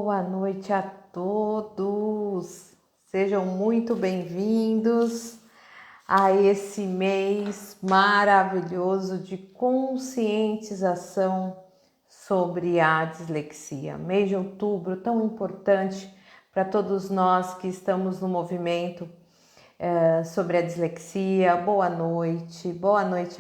Boa noite a todos, sejam muito bem-vindos a esse mês maravilhoso de conscientização sobre a dislexia. Mês de outubro tão importante para todos nós que estamos no movimento sobre a dislexia. Boa noite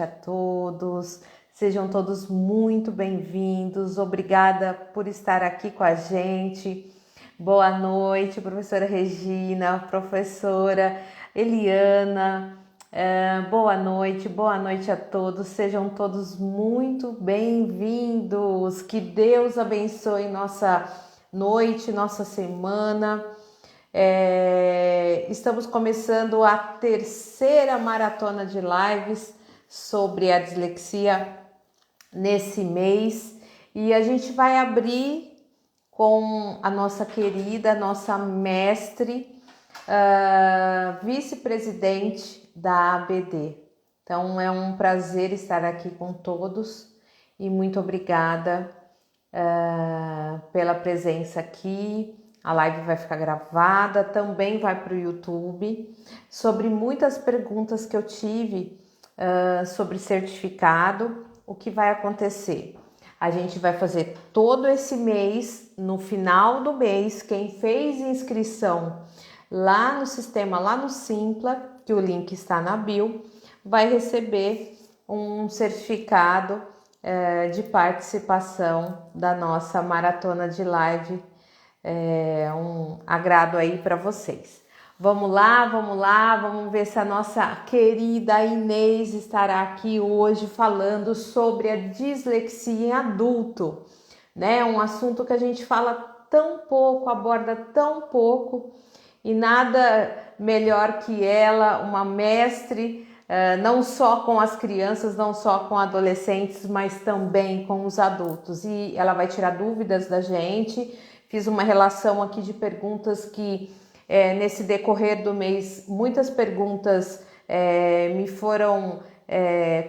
a todos. Sejam todos muito bem-vindos, obrigada por estar aqui com a gente. Boa noite, professora Regina, professora Eliana, boa noite a todos, sejam todos muito bem-vindos. Que Deus abençoe nossa noite, nossa semana. Estamos começando a terceira maratona de lives sobre a dislexia nesse mês, e a gente vai abrir com a nossa querida, nossa mestre, vice-presidente da ABD. Então é um prazer estar aqui com todos e muito obrigada pela presença aqui. A live vai ficar gravada, também vai para o YouTube. Sobre muitas perguntas que eu tive sobre certificado, o que vai acontecer? A gente vai fazer todo esse mês, no final do mês, quem fez inscrição lá no sistema, lá no Simpla, que o link está na bio, vai receber um certificado de participação da nossa maratona de live. Um agrado aí para vocês. Vamos lá, vamos ver se a nossa querida Inês estará aqui hoje falando sobre a dislexia em adulto, né? Um assunto que a gente fala tão pouco, aborda tão pouco, e nada melhor que ela, uma mestre, não só com as crianças, não só com adolescentes, mas também com os adultos. E ela vai tirar dúvidas da gente. Fiz uma relação aqui de perguntas que nesse decorrer do mês, muitas perguntas me foram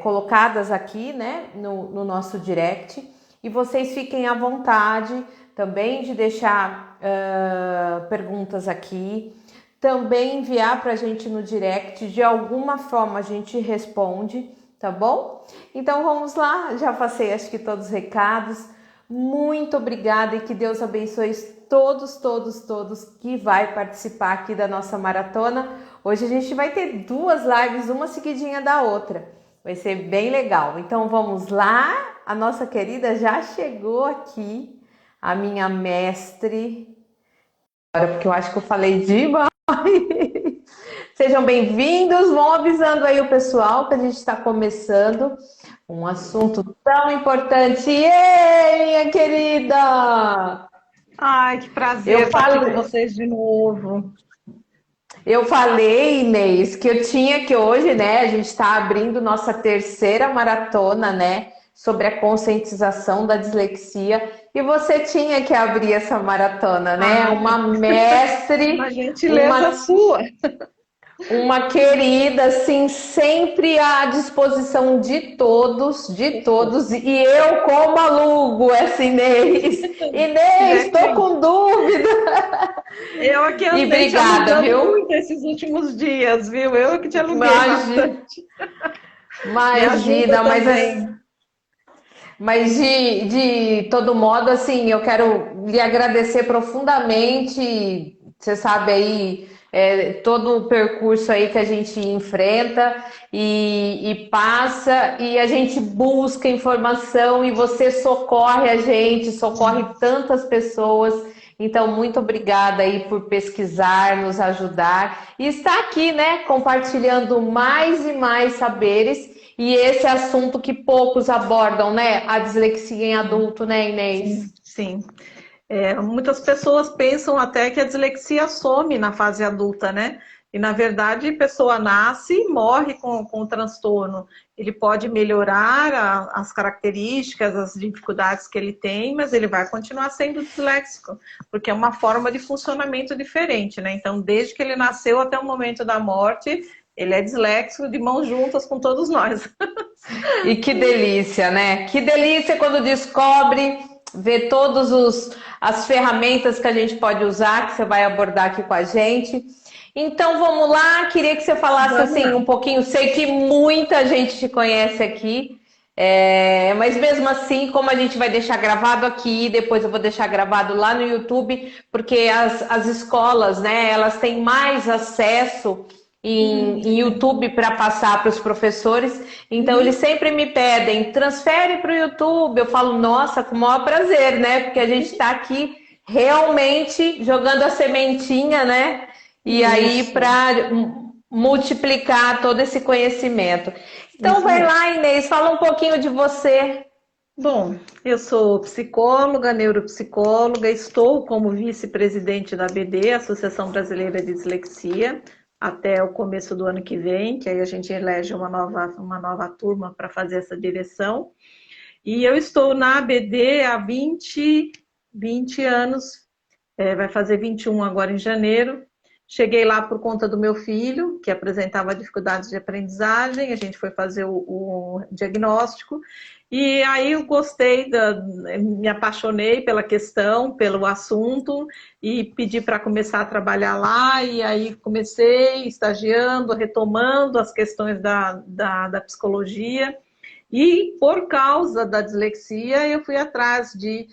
colocadas aqui, né, no nosso direct, e vocês fiquem à vontade também de deixar perguntas aqui, também enviar para a gente no direct, de alguma forma a gente responde, tá bom? Então vamos lá, já passei acho que todos os recados. Muito obrigada e que Deus abençoe todos que vai participar aqui da nossa maratona. Hoje a gente vai ter duas lives, uma seguidinha da outra. Vai ser bem legal. Então vamos lá. A nossa querida já chegou aqui, a minha mestre. Porque eu acho que eu falei demais. Sejam bem-vindos. Vão avisando aí o pessoal que a gente está começando um assunto tão importante. Ei, minha querida! Ai, que prazer estar aqui com vocês de novo. Eu falei, Inês, que eu tinha que hoje, né, a gente está abrindo nossa terceira maratona, né, sobre a conscientização da dislexia, e você tinha que abrir essa maratona, né? Uma mestre, uma gentileza sua. Uma querida, assim, sempre à disposição de todos, e eu como alugo essa Inês. Inês, estou com dúvida. Eu aqui andei obrigada, viu? Muito esses últimos dias, viu? Eu que te aluguei bastante. Imagina, mas de todo modo, assim, eu quero lhe agradecer profundamente, você sabe aí, todo o percurso aí que a gente enfrenta e passa, e a gente busca informação e você socorre a gente, socorre tantas pessoas. Então, muito obrigada aí por pesquisar, nos ajudar e estar aqui, né, compartilhando mais e mais saberes. E esse assunto que poucos abordam, né, a dislexia em adulto, né, Inês? Sim. Muitas pessoas pensam até que a dislexia some na fase adulta, né? E, na verdade, a pessoa nasce e morre com o transtorno. Ele pode melhorar as características, as dificuldades que ele tem, mas ele vai continuar sendo disléxico, porque é uma forma de funcionamento diferente, né? Então, desde que ele nasceu até o momento da morte, ele é disléxico de mãos juntas com todos nós. E que delícia, né? Que delícia quando descobre ver todas as ferramentas que a gente pode usar, que você vai abordar aqui com a gente. Então vamos lá, queria que você falasse Vamos assim lá. um pouquinho, sei que muita gente te conhece aqui, mas mesmo assim, como a gente vai deixar gravado aqui, depois eu vou deixar gravado lá no YouTube, porque as escolas, né, elas têm mais acesso em YouTube para passar para os professores, então eles Uhum. sempre me pedem, transfere para o YouTube, eu falo, nossa, com o maior prazer, né, porque a gente está aqui realmente jogando a sementinha, né, e aí Isso, para multiplicar todo esse conhecimento. Então isso vai mesmo. lá, Inês, fala um pouquinho de você. Bom, eu sou psicóloga, neuropsicóloga, estou como vice-presidente da ABD, Associação Brasileira de Dislexia, até o começo do ano que vem, que aí a gente elege uma nova turma para fazer essa direção. E eu estou na ABD há 20 anos, vai fazer 21 agora em janeiro. Cheguei lá por conta do meu filho, que apresentava dificuldades de aprendizagem, a gente foi fazer o diagnóstico, e aí eu me apaixonei pela questão, pelo assunto, e pedi para começar a trabalhar lá, e aí comecei estagiando, retomando as questões da psicologia, e por causa da dislexia, eu fui atrás de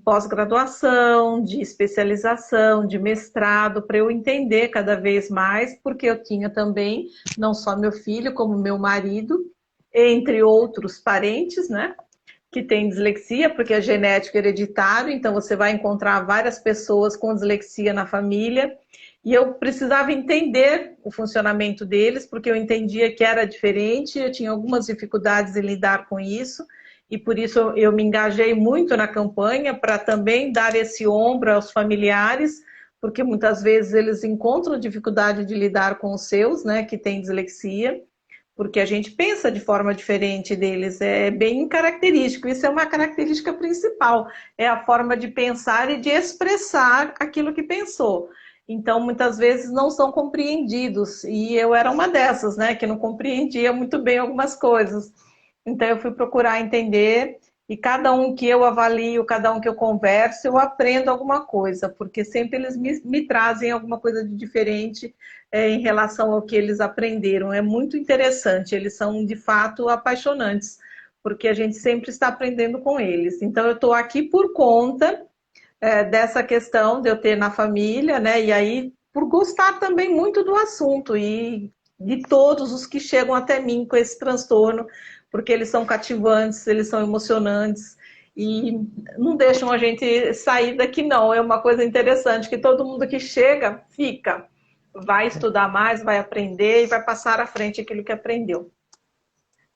pós-graduação, de especialização, de mestrado, para eu entender cada vez mais, porque eu tinha também, não só meu filho, como meu marido, entre outros parentes, né? Que tem dislexia, porque é genético hereditário, então você vai encontrar várias pessoas com dislexia na família, e eu precisava entender o funcionamento deles, porque eu entendia que era diferente, eu tinha algumas dificuldades em lidar com isso, e por isso eu me engajei muito na campanha para também dar esse ombro aos familiares, porque muitas vezes eles encontram dificuldade de lidar com os seus, né, que têm dislexia, porque a gente pensa de forma diferente deles, é bem característico, isso é uma característica principal, é a forma de pensar e de expressar aquilo que pensou. Então, muitas vezes não são compreendidos, e eu era uma dessas, né, que não compreendia muito bem algumas coisas. Então, eu fui procurar entender, e cada um que eu avalio, cada um que eu converso, eu aprendo alguma coisa, porque sempre eles me trazem alguma coisa de diferente em relação ao que eles aprenderam. É muito interessante, eles são de fato apaixonantes, porque a gente sempre está aprendendo com eles. Então, eu estou aqui por conta dessa questão de eu ter na família, né? E aí, por gostar também muito do assunto e de todos os que chegam até mim com esse transtorno, porque eles são cativantes, eles são emocionantes e não deixam a gente sair daqui, não. É uma coisa interessante que todo mundo que chega fica, vai estudar mais, vai aprender e vai passar à frente aquilo que aprendeu.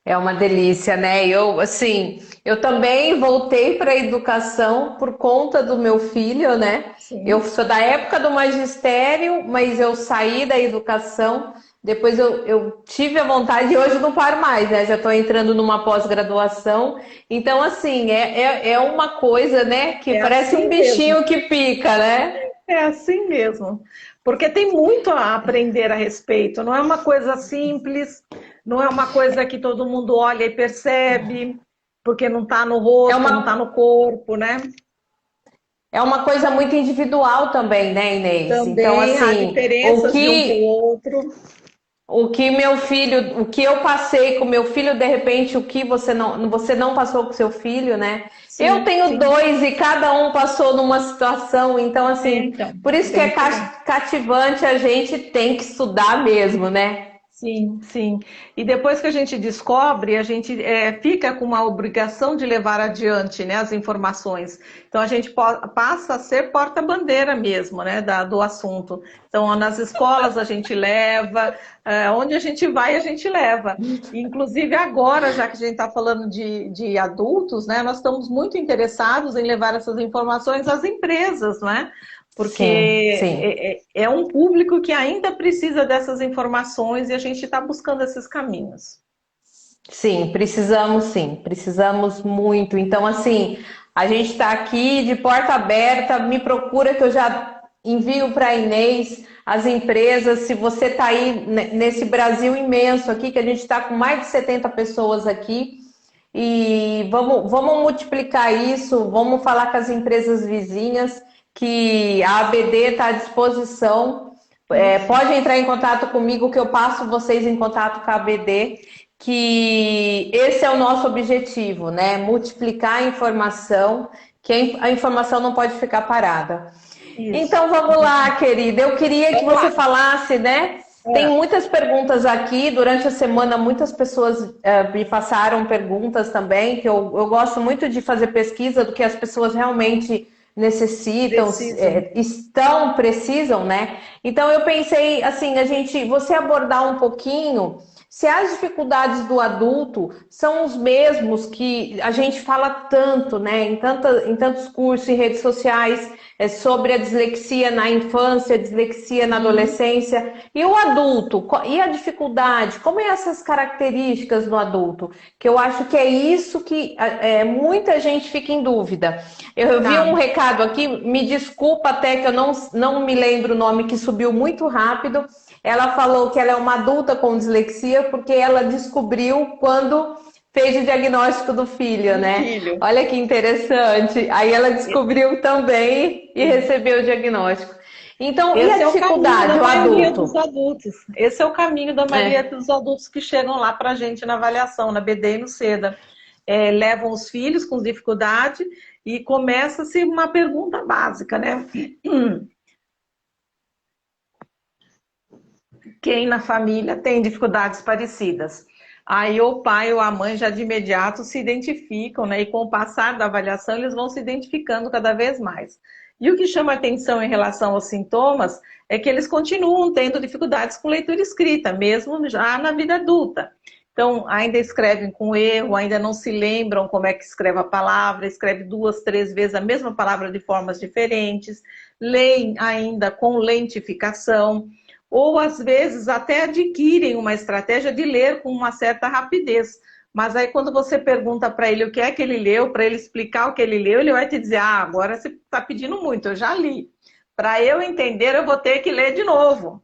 É uma delícia, né? Eu, assim, eu também voltei para a educação por conta do meu filho, né? Eu Sim. sou da época do magistério, mas eu saí da educação. Depois eu tive a vontade e hoje não paro mais, né? Já estou entrando numa pós-graduação. Então, assim, é uma coisa, né? Que É parece um assim mesmo. bichinho que pica, né? É assim mesmo. Porque tem muito a aprender a respeito. Não é uma coisa simples, não é uma coisa que todo mundo olha e percebe, porque não está no É rosto, não está uma, no corpo, né? é uma coisa muito individual também, né, Inês? Então, Também há assim, o diferenças de um para o que outro. O que meu filho, o que eu passei com meu filho, de repente, o que você não passou com seu filho, né? Eu Sim, tenho sim. dois e cada um passou numa situação, então assim, Então, por isso que é bem por aí. cativante, a gente tem que estudar mesmo, né? Sim, sim. E depois que a gente descobre, a gente fica com uma obrigação de levar adiante, né, as informações. Então a gente passa a ser porta-bandeira mesmo, né, do assunto. Então nas escolas a gente leva, onde a gente vai a gente leva. Inclusive agora, já que a gente está falando de adultos, né, nós estamos muito interessados em levar essas informações às empresas, né? Porque Sim, sim. é um público que ainda precisa dessas informações e a gente está buscando esses caminhos. Sim, precisamos muito. Então, assim, a gente está aqui de porta aberta, me procura que eu já envio para a Inês as empresas. Se você está aí nesse Brasil imenso aqui, que a gente está com mais de 70 pessoas aqui, e vamos multiplicar isso, vamos falar com as empresas vizinhas que a ABD está à disposição. Pode entrar em contato comigo que eu passo vocês em contato com a ABD, que esse é o nosso objetivo, né? Multiplicar a informação, que a informação não pode ficar parada. Isso. Então vamos lá, querida. Eu queria que você falasse, né? Tem muitas perguntas aqui. Durante a semana, muitas pessoas me passaram perguntas também, que eu gosto muito de fazer pesquisa do que as pessoas realmente necessitam, precisam, né? Então eu pensei assim, você abordar um pouquinho se as dificuldades do adulto são os mesmos que a gente fala tanto, né? Em tantos cursos e redes sociais sobre a dislexia na infância, dislexia na adolescência. E o adulto, e a dificuldade? Como é essas características do adulto? Que eu acho que é isso que muita gente fica em dúvida. Eu vi um recado aqui, me desculpa até que eu não me lembro o nome, que subiu muito rápido. Ela falou que ela é uma adulta com dislexia porque ela descobriu quando fez o diagnóstico do filho, né? Olha que interessante. Aí ela descobriu também e recebeu o diagnóstico. Então, e a dificuldade, o adulto? Dos adultos. Esse é o caminho da maioria dos adultos que chegam lá para a gente na avaliação, na BD e no SEDA. Levam os filhos com dificuldade e começa-se uma pergunta básica, né? Quem na família tem dificuldades parecidas? Aí o pai ou a mãe já de imediato se identificam, né? E com o passar da avaliação eles vão se identificando cada vez mais. E o que chama atenção em relação aos sintomas é que eles continuam tendo dificuldades com leitura escrita, mesmo já na vida adulta. Então, ainda escrevem com erro, ainda não se lembram como é que escreve a palavra, escreve 2, 3 vezes a mesma palavra de formas diferentes, leem ainda com lentificação, ou às vezes até adquirem uma estratégia de ler com uma certa rapidez. Mas aí quando você pergunta para ele o que é que ele leu, para ele explicar o que ele leu, ele vai te dizer, agora você está pedindo muito, eu já li. Para eu entender, eu vou ter que ler de novo.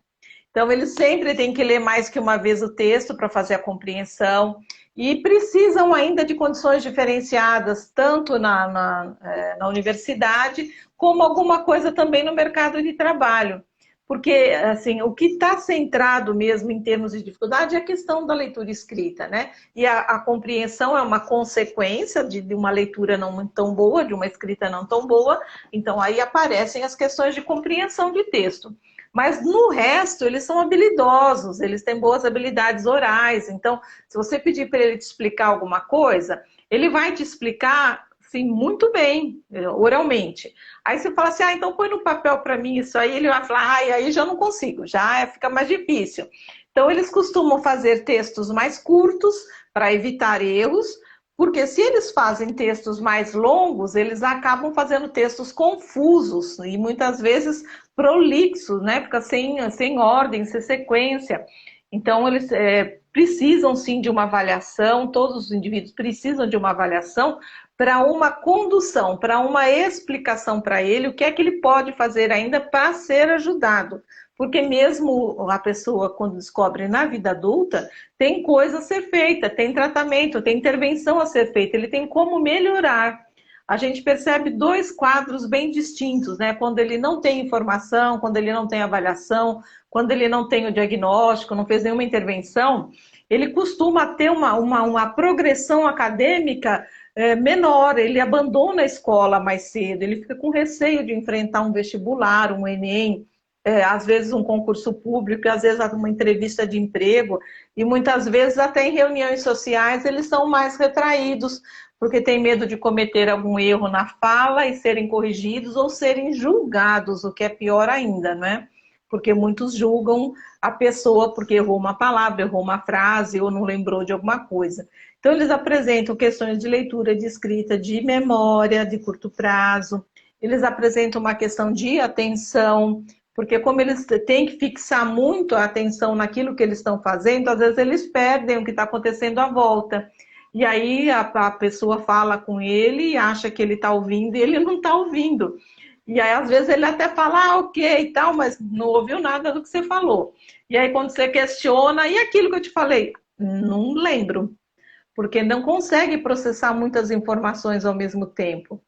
Então, eles sempre têm que ler mais que uma vez o texto para fazer a compreensão e precisam ainda de condições diferenciadas, tanto na universidade, como alguma coisa também no mercado de trabalho. Porque, assim, o que está centrado mesmo em termos de dificuldade é a questão da leitura escrita, né? E a compreensão é uma consequência de uma leitura não tão boa, de uma escrita não tão boa, então aí aparecem as questões de compreensão de texto. Mas no resto, eles são habilidosos, eles têm boas habilidades orais. Então, se você pedir para ele te explicar alguma coisa, ele vai te explicar, sim, muito bem, oralmente. Aí você fala assim, então põe no papel para mim isso aí. Ele vai falar, aí já não consigo, já fica mais difícil. Então, eles costumam fazer textos mais curtos para evitar erros, porque se eles fazem textos mais longos, eles acabam fazendo textos confusos e muitas vezes prolixos, né? Fica sem ordem, sem sequência. Então, eles precisam sim de uma avaliação, todos os indivíduos precisam de uma avaliação para uma condução, para uma explicação para ele, o que é que ele pode fazer ainda para ser ajudado. Porque mesmo a pessoa, quando descobre na vida adulta, tem coisa a ser feita, tem tratamento, tem intervenção a ser feita, ele tem como melhorar. A gente percebe 2 quadros bem distintos, né? Quando ele não tem informação, quando ele não tem avaliação, quando ele não tem o diagnóstico, não fez nenhuma intervenção, ele costuma ter uma progressão acadêmica menor, ele abandona a escola mais cedo, ele fica com receio de enfrentar um vestibular, um Enem, às vezes um concurso público, às vezes uma entrevista de emprego, e muitas vezes até em reuniões sociais eles são mais retraídos, porque tem medo de cometer algum erro na fala e serem corrigidos ou serem julgados, o que é pior ainda, né? Porque muitos julgam a pessoa porque errou uma palavra, errou uma frase ou não lembrou de alguma coisa. Então eles apresentam questões de leitura, de escrita, de memória, de curto prazo, eles apresentam uma questão de atenção, porque como eles têm que fixar muito a atenção naquilo que eles estão fazendo, às vezes eles perdem o que está acontecendo à volta. E aí a pessoa fala com ele e acha que ele está ouvindo e ele não está ouvindo. E aí às vezes ele até fala, ok e tal, mas não ouviu nada do que você falou. E aí quando você questiona, e aquilo que eu te falei? Não lembro. porque não consegue processar muitas informações ao mesmo tempo.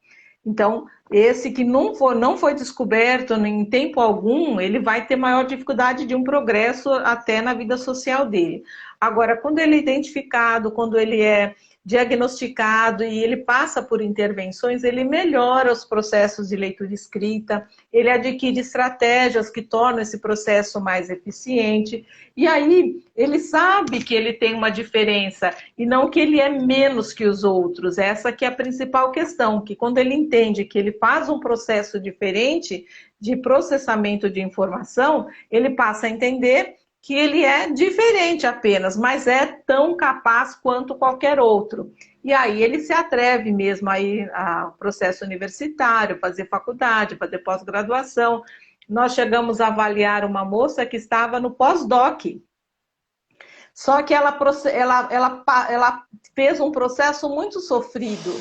Então, esse que não foi descoberto em tempo algum, ele vai ter maior dificuldade de um progresso até na vida social dele. Agora, quando ele é identificado, quando ele é diagnosticado e ele passa por intervenções, ele melhora os processos de leitura e escrita, ele adquire estratégias que tornam esse processo mais eficiente, e aí ele sabe que ele tem uma diferença e não que ele é menos que os outros. Essa que é a principal questão, que quando ele entende que ele faz um processo diferente de processamento de informação, ele passa a entender que ele é diferente apenas, mas é tão capaz quanto qualquer outro. E aí ele se atreve mesmo a ir ao processo universitário, fazer faculdade, fazer pós-graduação. Nós chegamos a avaliar uma moça que estava no pós-doc. Só que ela fez um processo muito sofrido.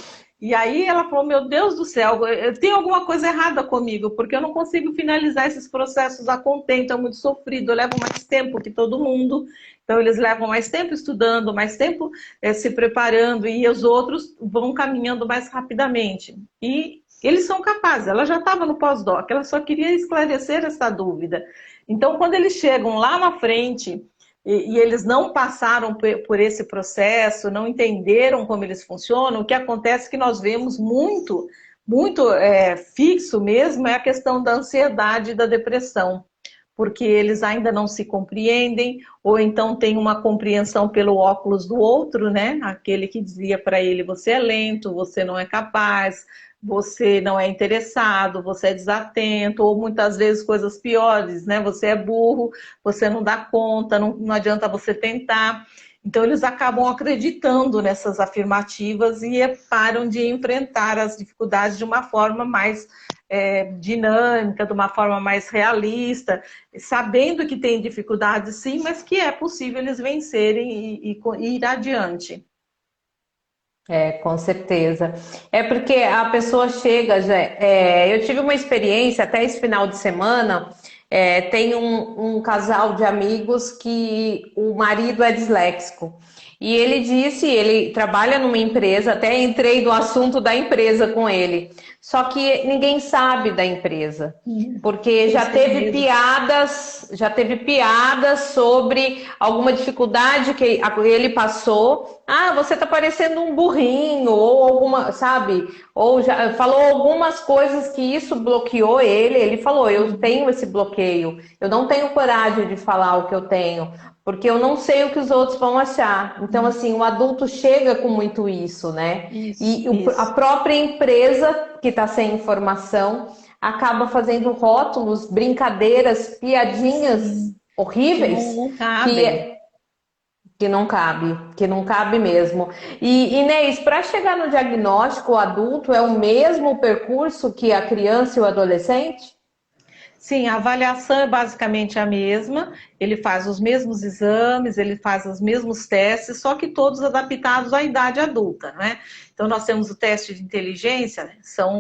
E aí ela falou, meu Deus do céu, tem alguma coisa errada comigo, porque eu não consigo finalizar esses processos a contento, é muito sofrido, eu levo mais tempo que todo mundo, então eles levam mais tempo estudando, mais tempo se preparando, e os outros vão caminhando mais rapidamente. E eles são capazes, ela já estava no pós-doc, ela só queria esclarecer essa dúvida. Então, quando eles chegam lá na frente e eles não passaram por esse processo, não entenderam como eles funcionam, o que acontece é que nós vemos muito fixo mesmo é a questão da ansiedade e da depressão, porque eles ainda não se compreendem, ou então tem uma compreensão pelo óculos do outro, né? Aquele que dizia para ele, você é lento, você não é capaz, você não é interessado, você é desatento, ou muitas vezes coisas piores, né? Você é burro, você não dá conta, não adianta você tentar. Então, eles acabam acreditando nessas afirmativas e param de enfrentar as dificuldades de uma forma mais dinâmica, de uma forma mais realista, sabendo que tem dificuldades sim, mas que é possível eles vencerem e ir adiante. Com certeza. É porque a pessoa chega, já, eu tive uma experiência até esse final de semana, tem um casal de amigos que o marido é disléxico. E ele disse, ele trabalha numa empresa, até entrei no assunto da empresa com ele. Só que ninguém sabe da empresa, porque já teve piadas sobre alguma dificuldade que ele passou. Ah, você tá parecendo um burrinho, ou alguma, sabe? Ou já falou algumas coisas que isso bloqueou ele. Ele falou, eu tenho esse bloqueio, eu não tenho coragem de falar o que eu tenho, porque eu não sei o que os outros vão achar. Então, assim, o adulto chega com muito isso, né? A própria empresa que está sem informação acaba fazendo rótulos, brincadeiras, piadinhas horríveis que não cabe mesmo. E Inês, para chegar no diagnóstico, o adulto é o mesmo percurso que a criança e o adolescente? Sim, a avaliação é basicamente a mesma, ele faz os mesmos exames, ele faz os mesmos testes, só que todos adaptados à idade adulta, né? Então, nós temos o teste de inteligência,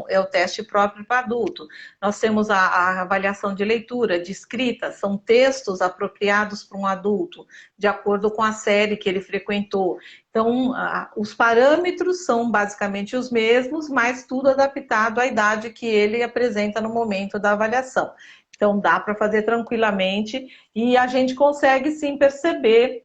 é o teste próprio para adulto. Nós temos a avaliação de leitura, de escrita, são textos apropriados para um adulto, de acordo com a série que ele frequentou. Então, os parâmetros são basicamente os mesmos, mas tudo adaptado à idade que ele apresenta no momento da avaliação. Então, dá para fazer tranquilamente e a gente consegue sim perceber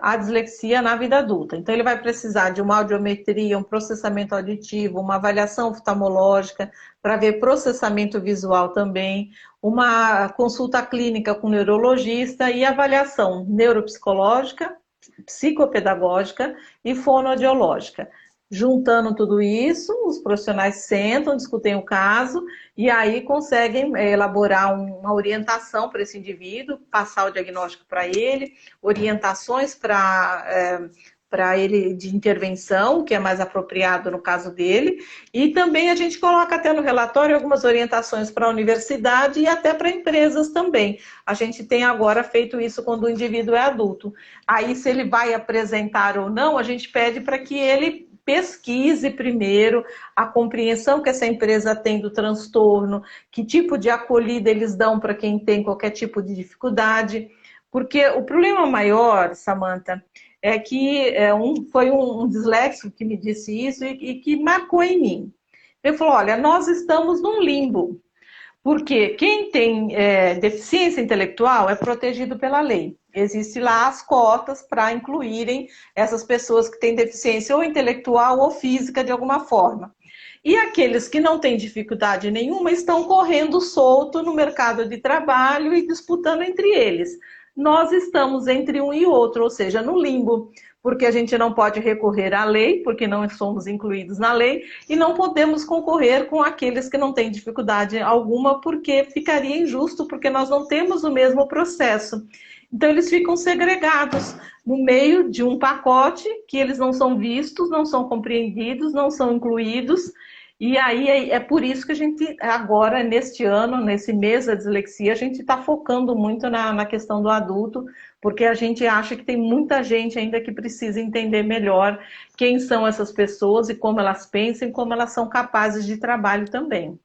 a dislexia na vida adulta. Então, ele vai precisar de uma audiometria, um processamento auditivo, uma avaliação oftalmológica para ver processamento visual também, uma consulta clínica com neurologista e avaliação neuropsicológica, psicopedagógica e fonoaudiológica. Juntando tudo isso, os profissionais sentam, discutem o caso e aí conseguem elaborar uma orientação para esse indivíduo, passar o diagnóstico para ele, orientações para ele de intervenção, que é mais apropriado no caso dele, e também a gente coloca até no relatório algumas orientações para a universidade e até para empresas também. A gente tem agora feito isso quando o indivíduo é adulto. Aí, se ele vai apresentar ou não, a gente pede para que ele pesquise primeiro a compreensão que essa empresa tem do transtorno, que tipo de acolhida eles dão para quem tem qualquer tipo de dificuldade, porque o problema maior, Samantha, é que foi um disléxico que me disse isso e que marcou em mim. Ele falou, olha, nós estamos num limbo, porque quem tem deficiência intelectual é protegido pela lei. Existem lá as cotas para incluírem essas pessoas que têm deficiência ou intelectual ou física de alguma forma. E aqueles que não têm dificuldade nenhuma estão correndo solto no mercado de trabalho e disputando entre eles. Nós estamos entre um e outro, ou seja, no limbo, porque a gente não pode recorrer à lei, porque não somos incluídos na lei, e não podemos concorrer com aqueles que não têm dificuldade alguma, porque ficaria injusto, porque nós não temos o mesmo processo. Então, eles ficam segregados no meio de um pacote que eles não são vistos, não são compreendidos, não são incluídos. E aí é por isso que a gente agora, neste ano, nesse mês da dislexia, a gente está focando muito na questão do adulto, porque a gente acha que tem muita gente ainda que precisa entender melhor quem são essas pessoas e como elas pensam e como elas são capazes de trabalho também.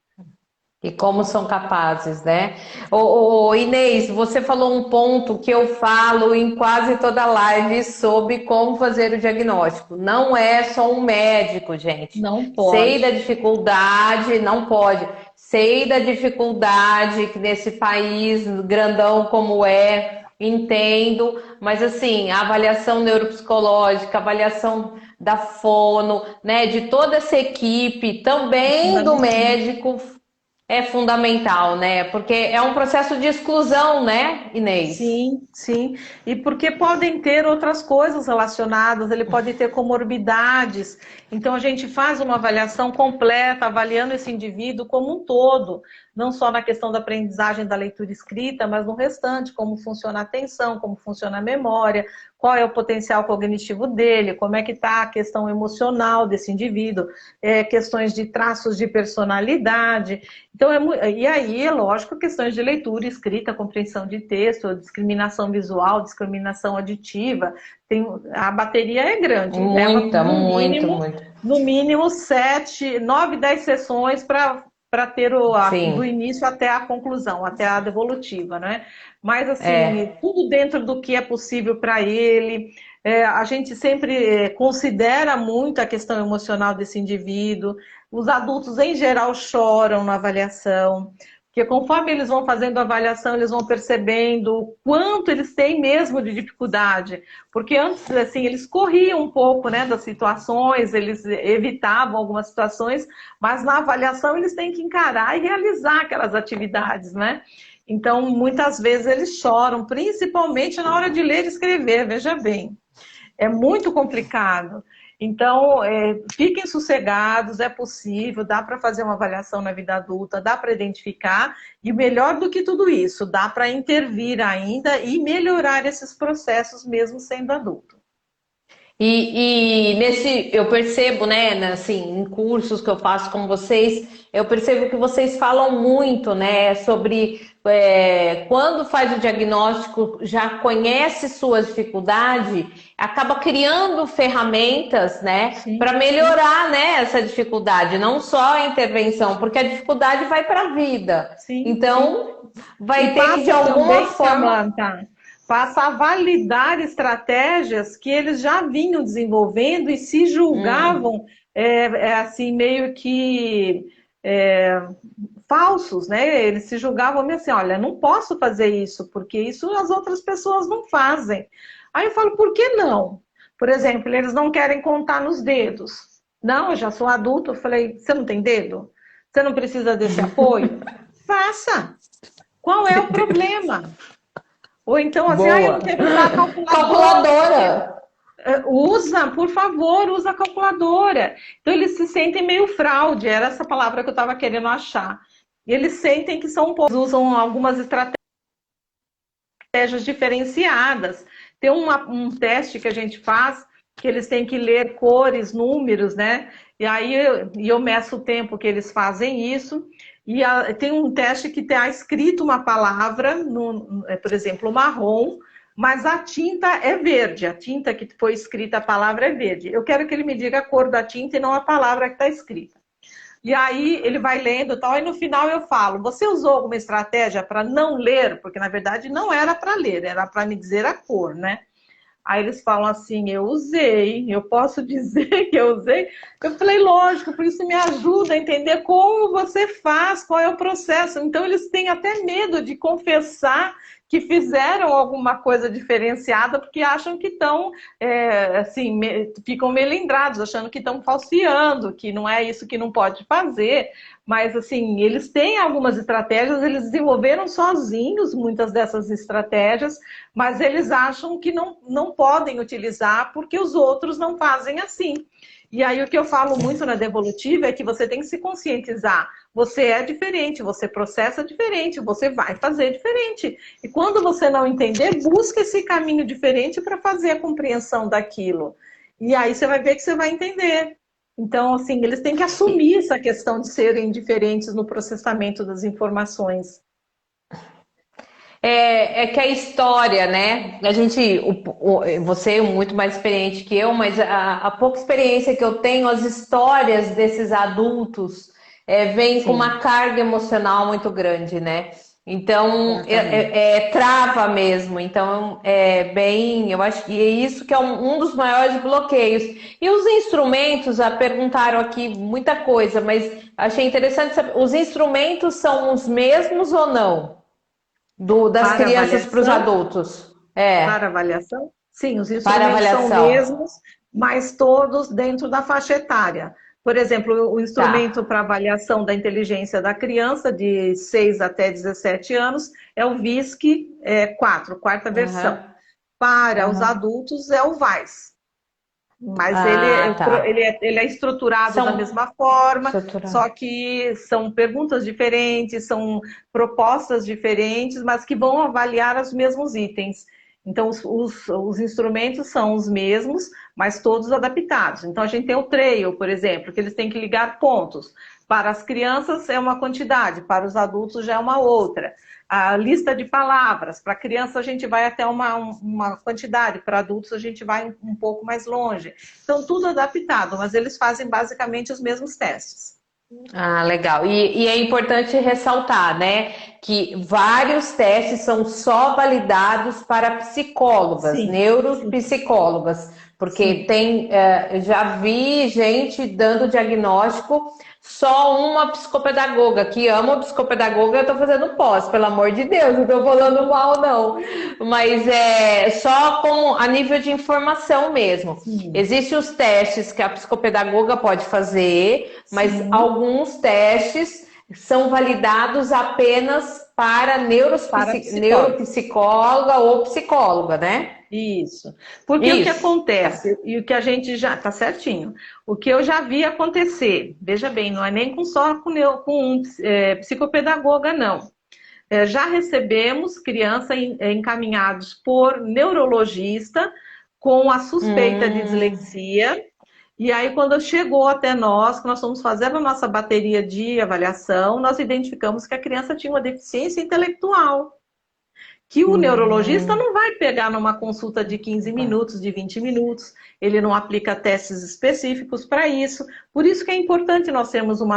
E como são capazes, né? Ô, Inês, você falou um ponto que eu falo em quase toda live sobre como fazer o diagnóstico. Não é só um médico, gente. Não pode. Sei da dificuldade, não pode. Sei da dificuldade que nesse país grandão como entendo, mas assim, a avaliação neuropsicológica, a avaliação da fono, né, de toda essa equipe, também do médico, é fundamental, né? Porque é um processo de exclusão, né, Inês? Sim, sim. E porque podem ter outras coisas relacionadas, ele pode ter comorbidades. Então a gente faz uma avaliação completa, avaliando esse indivíduo como um todo, não só na questão da aprendizagem da leitura escrita, mas no restante, como funciona a atenção, como funciona a memória, qual é o potencial cognitivo dele, como é que está a questão emocional desse indivíduo, questões de traços de personalidade. Então, e aí, é lógico, questões de leitura, escrita, compreensão de texto, discriminação visual, discriminação auditiva. A bateria é grande. Muita, muito. No mínimo 7, 9, 10 sessões para ter do início até a conclusão, até a devolutiva, né? Mas, assim, tudo dentro do que é possível para ele. A gente sempre considera muito a questão emocional desse indivíduo. Os adultos, em geral, choram na avaliação, porque conforme eles vão fazendo a avaliação, eles vão percebendo o quanto eles têm mesmo de dificuldade. Porque antes, assim, eles corriam um pouco, né, das situações, eles evitavam algumas situações, mas na avaliação eles têm que encarar e realizar aquelas atividades, né? Então, muitas vezes eles choram, principalmente na hora de ler e escrever, veja bem. É muito complicado. Então, fiquem sossegados, é possível, dá para fazer uma avaliação na vida adulta, dá para identificar, e melhor do que tudo isso, dá para intervir ainda e melhorar esses processos mesmo sendo adulto. E nesse, eu percebo, né, assim, em cursos que eu faço com vocês, eu percebo que vocês falam muito, né, sobre quando faz o diagnóstico, já conhece sua dificuldade, acaba criando ferramentas, né, para melhorar, né, essa dificuldade, não só a intervenção, porque a dificuldade vai para a vida. Sim, então, vai ter que, de alguma forma... Passa a validar estratégias que eles já vinham desenvolvendo e se julgavam assim, meio que falsos, né? Eles se julgavam assim, olha, não posso fazer isso, porque isso as outras pessoas não fazem. Aí eu falo, por que não? Por exemplo, eles não querem contar nos dedos. Não, eu já sou adulto. Eu falei, você não tem dedo? Você não precisa desse apoio? Faça! Qual é o problema? Ou então, assim, eu não quero usar a calculadora. Usa, por favor, usa a calculadora. Então, eles se sentem meio fraude, era essa palavra que eu estava querendo achar. Eles sentem que são usam algumas estratégias diferenciadas. Tem um teste que a gente faz, que eles têm que ler cores, números, né? E aí eu meço o tempo que eles fazem isso. E tem um teste que está escrito uma palavra, por exemplo, marrom, mas a tinta é verde. A tinta que foi escrita, a palavra é verde. Eu quero que ele me diga a cor da tinta e não a palavra que está escrita. E aí ele vai lendo e tal, e no final eu falo, você usou alguma estratégia para não ler? Porque na verdade não era para ler, era para me dizer a cor, né? Aí eles falam assim, eu usei, eu posso dizer que eu usei? Eu falei, lógico, por isso me ajuda a entender como você faz, qual é o processo. Então eles têm até medo de confessar que fizeram alguma coisa diferenciada, porque acham que estão, assim, ficam melindrados, achando que estão falseando, que não é isso que não pode fazer. Mas, assim, eles têm algumas estratégias, eles desenvolveram sozinhos muitas dessas estratégias, mas eles acham que não podem utilizar porque os outros não fazem assim. E aí o que eu falo muito na Devolutiva é que você tem que se conscientizar. Você é diferente, você processa diferente, você vai fazer diferente. E quando você não entender, busca esse caminho diferente para fazer a compreensão daquilo. E aí você vai ver que você vai entender. Então, assim, eles têm que assumir essa questão de serem diferentes no processamento das informações. É que a história, né? A gente, você é muito mais experiente que eu, mas a pouca experiência que eu tenho, as histórias desses adultos vêm com uma carga emocional muito grande, né? Então, trava mesmo. Então, eu acho que é isso que é um dos maiores bloqueios. E os instrumentos, já perguntaram aqui muita coisa, mas achei interessante saber, os instrumentos são os mesmos ou não? Das Para crianças para os avaliação, adultos. para avaliação, sim, os Para instrumentos são avaliação. mesmos, mas todos dentro da faixa etária. Por exemplo, o instrumento Tá. para avaliação da inteligência da criança de 6 até 17 anos é o VISC 4, quarta versão. Aham. Para os Aham. adultos é o VAIS. Mas Ah, tá. ele é estruturado da São mesma forma, estrutura. só que são perguntas diferentes, são propostas diferentes, mas que vão avaliar os mesmos itens. Então, os instrumentos são os mesmos, mas todos adaptados. Então, a gente tem o Trail, por exemplo, que eles têm que ligar pontos. Para as crianças é uma quantidade, para os adultos já é uma outra. A lista de palavras, para criança a gente vai até uma quantidade, para adultos a gente vai um pouco mais longe. Então, tudo adaptado, mas eles fazem basicamente os mesmos testes. Ah, legal. E é importante ressaltar, né, que vários testes são só validados para psicólogas, Sim, sim, neuropsicólogas, porque sim. eu já vi gente dando diagnóstico, só uma psicopedagoga, que ama o psicopedagoga, eu tô fazendo pós, pelo amor de Deus, não tô falando mal, não. Mas é só a nível de informação mesmo. Sim, Existem os testes que a psicopedagoga pode fazer, mas sim, alguns testes são validados apenas para para psicólogos. neuropsicóloga ou psicóloga, né? Isso. Porque o que Isso. Tá. acontece, e o que a gente já tá certinho, o que eu já vi acontecer, veja bem, não é nem com um psicopedagoga, não. Já recebemos crianças encaminhados por neurologista com a suspeita de Hum, dislexia. E aí, quando chegou até nós, que nós fomos fazendo a nossa bateria de avaliação, nós identificamos que a criança tinha uma deficiência intelectual que o neurologista hum, não vai pegar numa consulta de 15 vai. minutos, de 20 minutos, ele não aplica testes específicos para isso. Por isso que é importante nós termos uma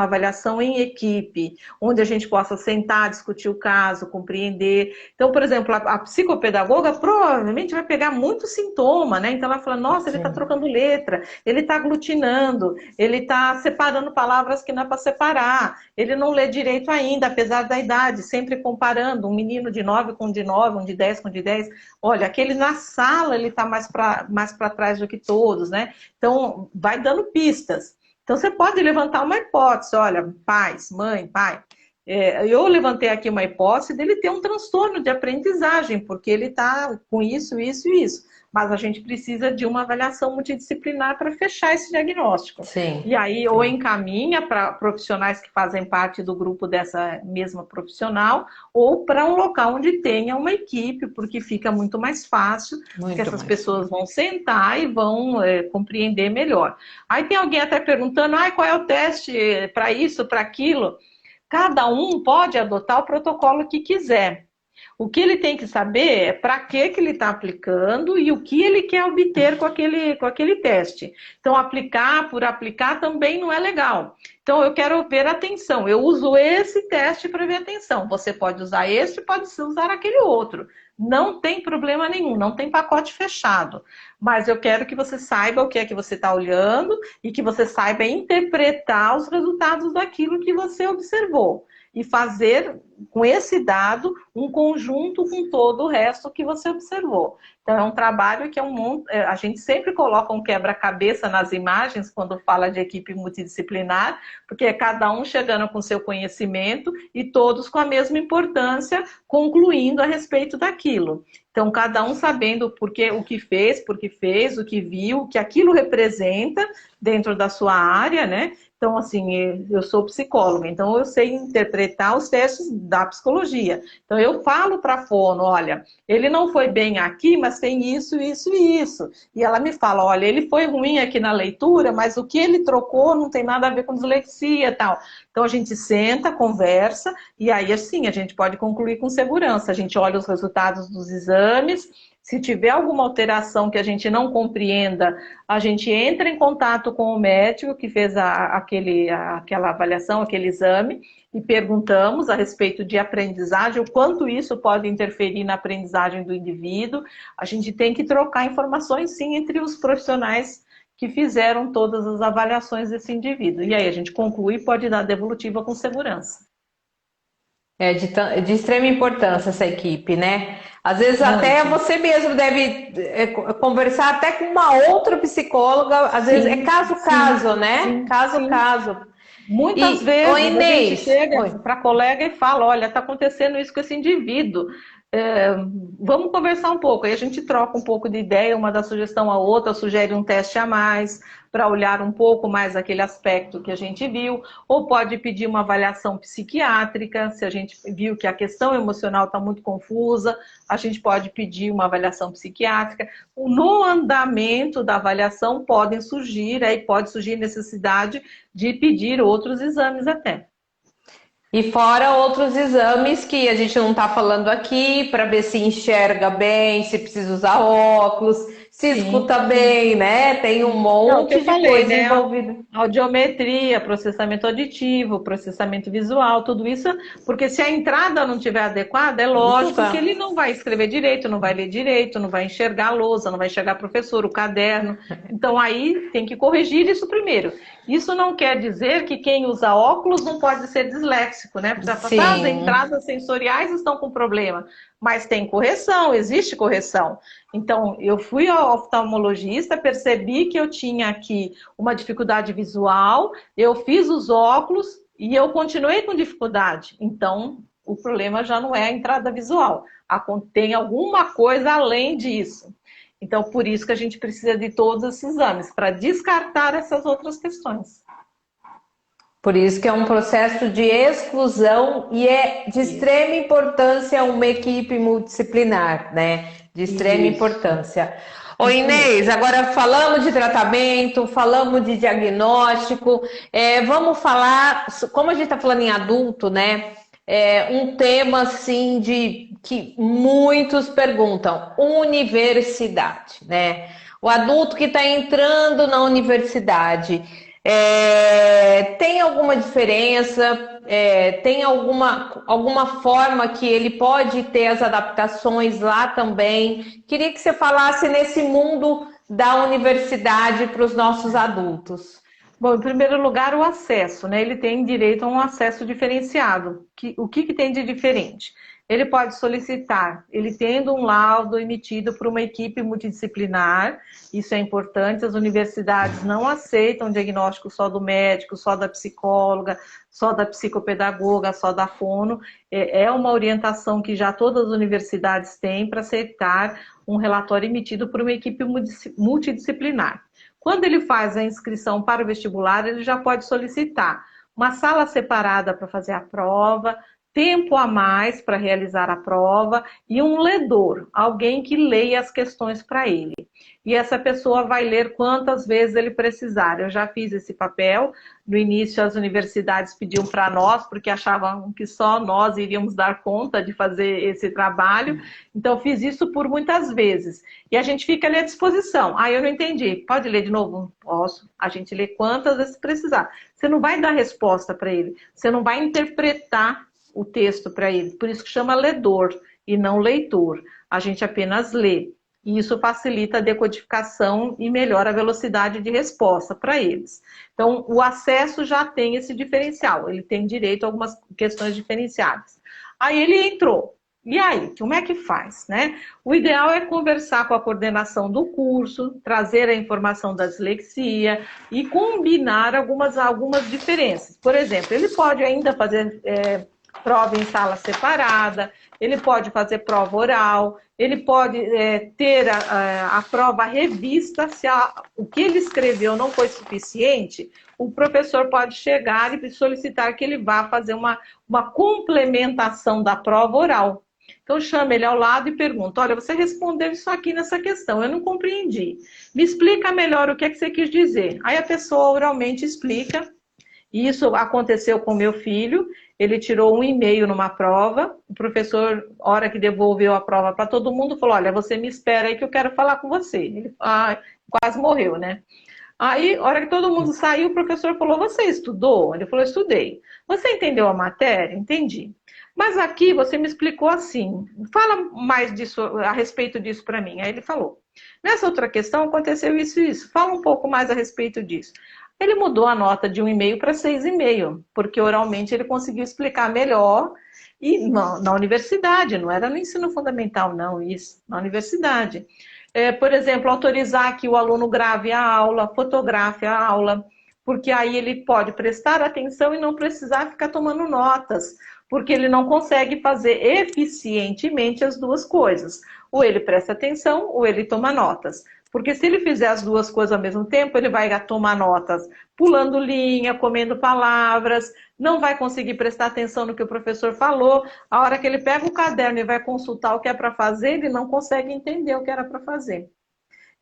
avaliação em equipe, onde a gente possa sentar, discutir o caso, compreender. Então, por exemplo, a psicopedagoga provavelmente vai pegar muito sintoma, né? Então ela fala, nossa, ele está Sim. trocando letra, ele está aglutinando, ele está separando palavras que não é para separar, ele não lê direito ainda, apesar da idade, sempre comparando um menino de 9 com de 9, um de 10 com de 10. Olha, aquele na sala ele está mais para trás do que todos, né? Então, vai dando pistas. Então, você pode levantar uma hipótese, olha, pais, mãe, pai. Eu levantei aqui uma hipótese dele ter um transtorno de aprendizagem, porque ele está com isso, isso e isso. Mas a gente precisa de uma avaliação multidisciplinar para fechar esse diagnóstico. Sim. E aí, ou Sim. encaminha para profissionais que fazem parte do grupo dessa mesma profissional, ou para um local onde tenha uma equipe, porque fica muito mais fácil, porque Muito essas mais. pessoas vão sentar e vão compreender melhor. Aí tem alguém até perguntando, qual é o teste para isso, para aquilo? Cada um pode adotar o protocolo que quiser. O que ele tem que saber é para que ele está aplicando e o que ele quer obter com aquele teste. Então, aplicar por aplicar também não é legal. Então, eu quero ver atenção. Eu uso esse teste para ver atenção. Você pode usar esse, pode usar aquele outro. Não tem problema nenhum, não tem pacote fechado. Mas eu quero que você saiba o que é que você está olhando e que você saiba interpretar os resultados daquilo que você observou. E fazer com esse dado um conjunto com todo o resto que você observou. Então, é um trabalho que a gente sempre coloca um quebra-cabeça nas imagens quando fala de equipe multidisciplinar, porque é cada um chegando com seu conhecimento e todos com a mesma importância, concluindo a respeito daquilo. Então, cada um sabendo o que fez, o que viu, o que aquilo representa dentro da sua área, né? Então, assim, eu sou psicóloga, então eu sei interpretar os testes da psicologia. Então, eu falo para a fono, olha, ele não foi bem aqui, mas tem isso, isso e isso. E ela me fala, olha, ele foi ruim aqui na leitura, mas o que ele trocou não tem nada a ver com dislexia e tal. Então, a gente senta, conversa, e aí, assim, a gente pode concluir com segurança. A gente olha os resultados dos exames. Se tiver alguma alteração que a gente não compreenda, a gente entra em contato com o médico que fez aquela avaliação, aquele exame, e perguntamos a respeito de aprendizagem, o quanto isso pode interferir na aprendizagem do indivíduo. A gente tem que trocar informações, sim, entre os profissionais que fizeram todas as avaliações desse indivíduo. E aí a gente conclui e pode dar devolutiva com segurança. É de extrema importância essa equipe, né? Às vezes até você mesmo deve conversar até com uma outra psicóloga, às vezes é caso a caso, né? Caso a caso. Muitas vezes oi, Inês, a gente chega para a colega e fala, olha, está acontecendo isso com esse indivíduo. Vamos conversar um pouco. Aí a gente troca um pouco de ideia, uma dá sugestão a outra, sugere um teste a mais para olhar um pouco mais aquele aspecto que a gente viu, ou pode pedir uma avaliação psiquiátrica, se a gente viu que a questão emocional está muito confusa, a gente pode pedir uma avaliação psiquiátrica. No andamento da avaliação pode surgir necessidade de pedir outros exames até. E fora outros exames que a gente não está falando aqui, para ver se enxerga bem, se precisa usar óculos, se escuta bem, né? Tem um monte de coisa envolvida. Audiometria, processamento auditivo, processamento visual, tudo isso, porque se a entrada não estiver adequada, é lógico que ele não vai escrever direito, não vai ler direito, não vai enxergar a lousa, não vai enxergar o professor, o caderno. Então aí tem que corrigir isso primeiro. Isso não quer dizer que quem usa óculos não pode ser disléxico, né? Porque as entradas sensoriais estão com problema, mas tem correção, existe correção. Então, eu fui ao oftalmologista, percebi que eu tinha aqui uma dificuldade visual, eu fiz os óculos e eu continuei com dificuldade. Então, o problema já não é a entrada visual, tem alguma coisa além disso. Então, por isso que a gente precisa de todos esses exames, para descartar essas outras questões. Por isso que é um processo de exclusão e é de extrema importância uma equipe multidisciplinar, né? De extrema importância. Ô Inês, agora falamos de tratamento, falamos de diagnóstico, vamos falar, como a gente está falando em adulto, né? Um tema assim que muitos perguntam, universidade, né? O adulto que está entrando na universidade, tem alguma diferença? Tem alguma forma que ele pode ter as adaptações lá também? Queria que você falasse nesse mundo da universidade para os nossos adultos. Bom, em primeiro lugar, o acesso, né? Ele tem direito a um acesso diferenciado. O que tem de diferente? Ele pode solicitar, ele tendo um laudo emitido por uma equipe multidisciplinar, isso é importante, as universidades não aceitam diagnóstico só do médico, só da psicóloga, só da psicopedagoga, só da fono, é uma orientação que já todas as universidades têm para aceitar um relatório emitido por uma equipe multidisciplinar. Quando ele faz a inscrição para o vestibular, ele já pode solicitar uma sala separada para fazer a prova, tempo a mais para realizar a prova e um ledor, alguém que leia as questões para ele. E essa pessoa vai ler quantas vezes ele precisar. Eu já fiz esse papel. No início, as universidades pediam para nós, porque achavam que só nós iríamos dar conta de fazer esse trabalho. Então, fiz isso por muitas vezes. E a gente fica ali à disposição. Eu não entendi. Pode ler de novo? Posso. A gente lê quantas vezes precisar. Você não vai dar resposta para ele. Você não vai interpretar o texto para ele. Por isso que chama ledor e não leitor. a gente apenas lê. E isso facilita a decodificação e melhora a velocidade de resposta para eles. Então, o acesso já tem esse diferencial, ele tem direito a algumas questões diferenciadas. Aí ele entrou. E aí, como é que faz, né? O ideal é conversar com a coordenação do curso, trazer a informação da dislexia e combinar algumas diferenças. Por exemplo, ele pode ainda fazer prova em sala separada, ele pode fazer prova oral, ele pode ter a prova revista, se o que ele escreveu não foi suficiente, o professor pode chegar e solicitar que ele vá fazer uma complementação da prova oral. Então chama ele ao lado e pergunta, olha, você respondeu isso aqui nessa questão, eu não compreendi. Me explica melhor o que é que você quis dizer. Aí a pessoa oralmente explica. Isso aconteceu com meu filho, ele tirou 1,5 numa prova, o professor, hora que devolveu a prova para todo mundo, falou, olha, você me espera aí que eu quero falar com você. Ele quase morreu, né? Aí, hora que todo mundo saiu, o professor falou, você estudou? Ele falou, estudei. Você entendeu a matéria? Entendi. Mas aqui você me explicou assim, fala mais disso, a respeito disso para mim. Aí ele falou, nessa outra questão aconteceu isso e isso, fala um pouco mais a respeito disso. Ele mudou a nota de 1,5 para 6,5, porque oralmente ele conseguiu explicar melhor e na universidade, não era no ensino fundamental não, isso, na universidade. Por exemplo, autorizar que o aluno grave a aula, fotografe a aula, porque aí ele pode prestar atenção e não precisar ficar tomando notas, porque ele não consegue fazer eficientemente as duas coisas. Ou ele presta atenção, ou ele toma notas. Porque se ele fizer as duas coisas ao mesmo tempo, ele vai tomar notas pulando linha, comendo palavras, não vai conseguir prestar atenção no que o professor falou. A hora que ele pega o caderno e vai consultar o que é para fazer, ele não consegue entender o que era para fazer.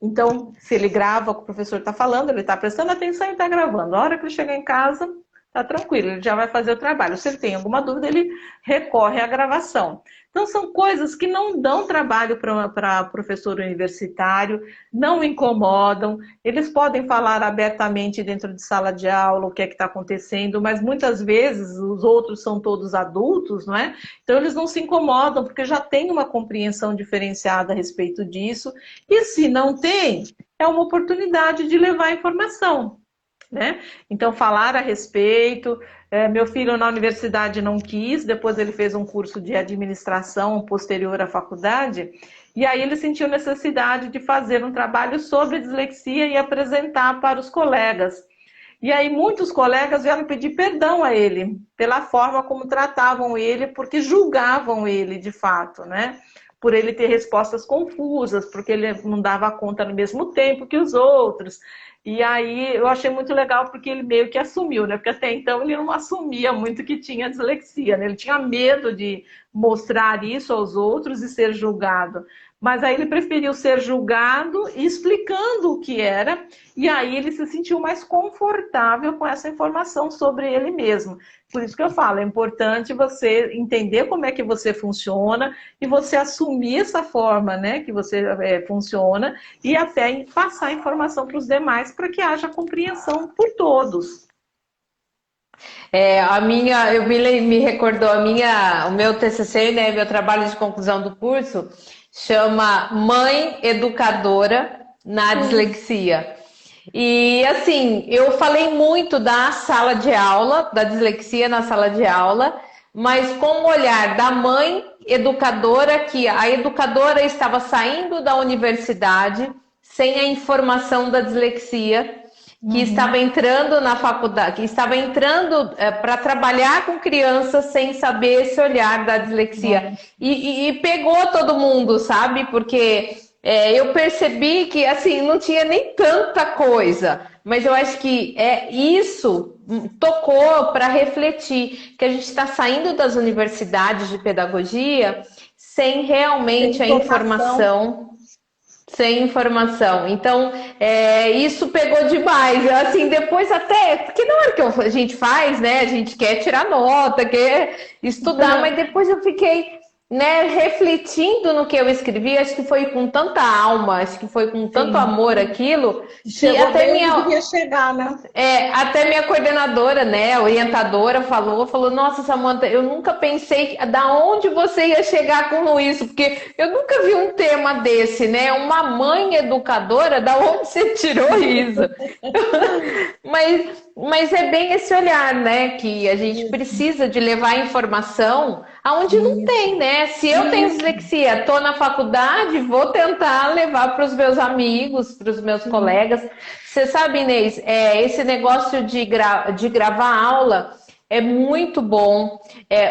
Então, se ele grava o que o professor está falando, ele está prestando atenção e está gravando. A hora que ele chegar em casa, está tranquilo, ele já vai fazer o trabalho. Se ele tem alguma dúvida, ele recorre à gravação. Então, são coisas que não dão trabalho para professor universitário, não incomodam, eles podem falar abertamente dentro de sala de aula o que é que está acontecendo, mas muitas vezes os outros são todos adultos, não é? Então, eles não se incomodam, porque já tem uma compreensão diferenciada a respeito disso, e se não tem, é uma oportunidade de levar informação. Né? Então, falar a respeito. Meu filho na universidade não quis, depois ele fez um curso de administração posterior à faculdade, e aí ele sentiu necessidade de fazer um trabalho sobre dislexia e apresentar para os colegas. E aí muitos colegas vieram pedir perdão a ele, pela forma como tratavam ele, porque julgavam ele de fato, né? Por ele ter respostas confusas, porque ele não dava conta no mesmo tempo que os outros. E aí eu achei muito legal porque ele meio que assumiu, né? Porque até então ele não assumia muito que tinha dislexia, né? Ele tinha medo de mostrar isso aos outros e ser julgado. Mas aí ele preferiu ser julgado e explicando o que era, e aí ele se sentiu mais confortável com essa informação sobre ele mesmo. Por isso que eu falo, é importante você entender como é que você funciona e você assumir essa forma, né, que você funciona e até passar a informação para os demais para que haja compreensão por todos. Me recordou o meu TCC, né, meu trabalho de conclusão do curso, chama Mãe Educadora na Dislexia. E assim, eu falei muito da sala de aula, da dislexia na sala de aula, mas com o olhar da mãe educadora, que a educadora estava saindo da universidade sem a informação da dislexia, que estava entrando na faculdade, que estava entrando para trabalhar com crianças sem saber esse olhar da dislexia. E pegou todo mundo, sabe? Porque eu percebi que assim não tinha nem tanta coisa, mas eu acho que isso tocou para refletir que a gente está saindo das universidades de pedagogia sem realmente a informação. Sem informação. Então, isso pegou demais. Assim, depois até... Porque na hora que a gente faz, né? A gente quer tirar nota, quer estudar. Mas depois eu fiquei... né, refletindo no que eu escrevi, acho que foi com tanta alma, acho que foi com tanto Sim. amor aquilo, que Chegou bem onde devia chegar, né? até minha coordenadora, né, orientadora falou, nossa, Samantha, eu nunca pensei da onde você ia chegar com isso, porque eu nunca vi um tema desse, né, uma mãe educadora, da onde você tirou isso? Mas é bem esse olhar, né, que a gente precisa de levar informação aonde não tem, Isso, né? Se eu tenho isso, dislexia, tô na faculdade, vou tentar levar para os meus amigos, para os meus sim. colegas. Você sabe, Inês, esse negócio de gravar aula é muito bom.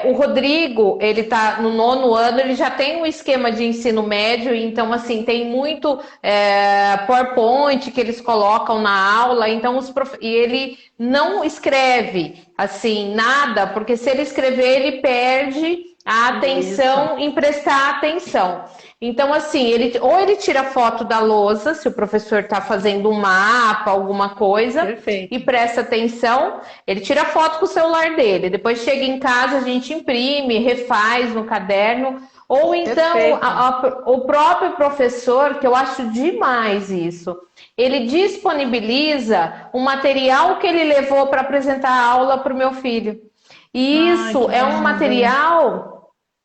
O Rodrigo, ele tá no 9º ano, ele já tem um esquema de ensino médio, então, assim, tem muito PowerPoint que eles colocam na aula, então e ele não escreve, assim, nada, porque se ele escrever, ele perde a Isso, atenção em prestar atenção. Então, assim, ou ele tira foto da lousa, se o professor está fazendo um mapa, alguma coisa, e perfeito, presta atenção, ele tira foto com o celular dele. Depois chega em casa, a gente imprime, refaz no caderno. Ou então, perfeito. o próprio professor, que eu acho demais isso, ele disponibiliza o material que ele levou para apresentar a aula para o meu filho. E Ai, isso que lindo.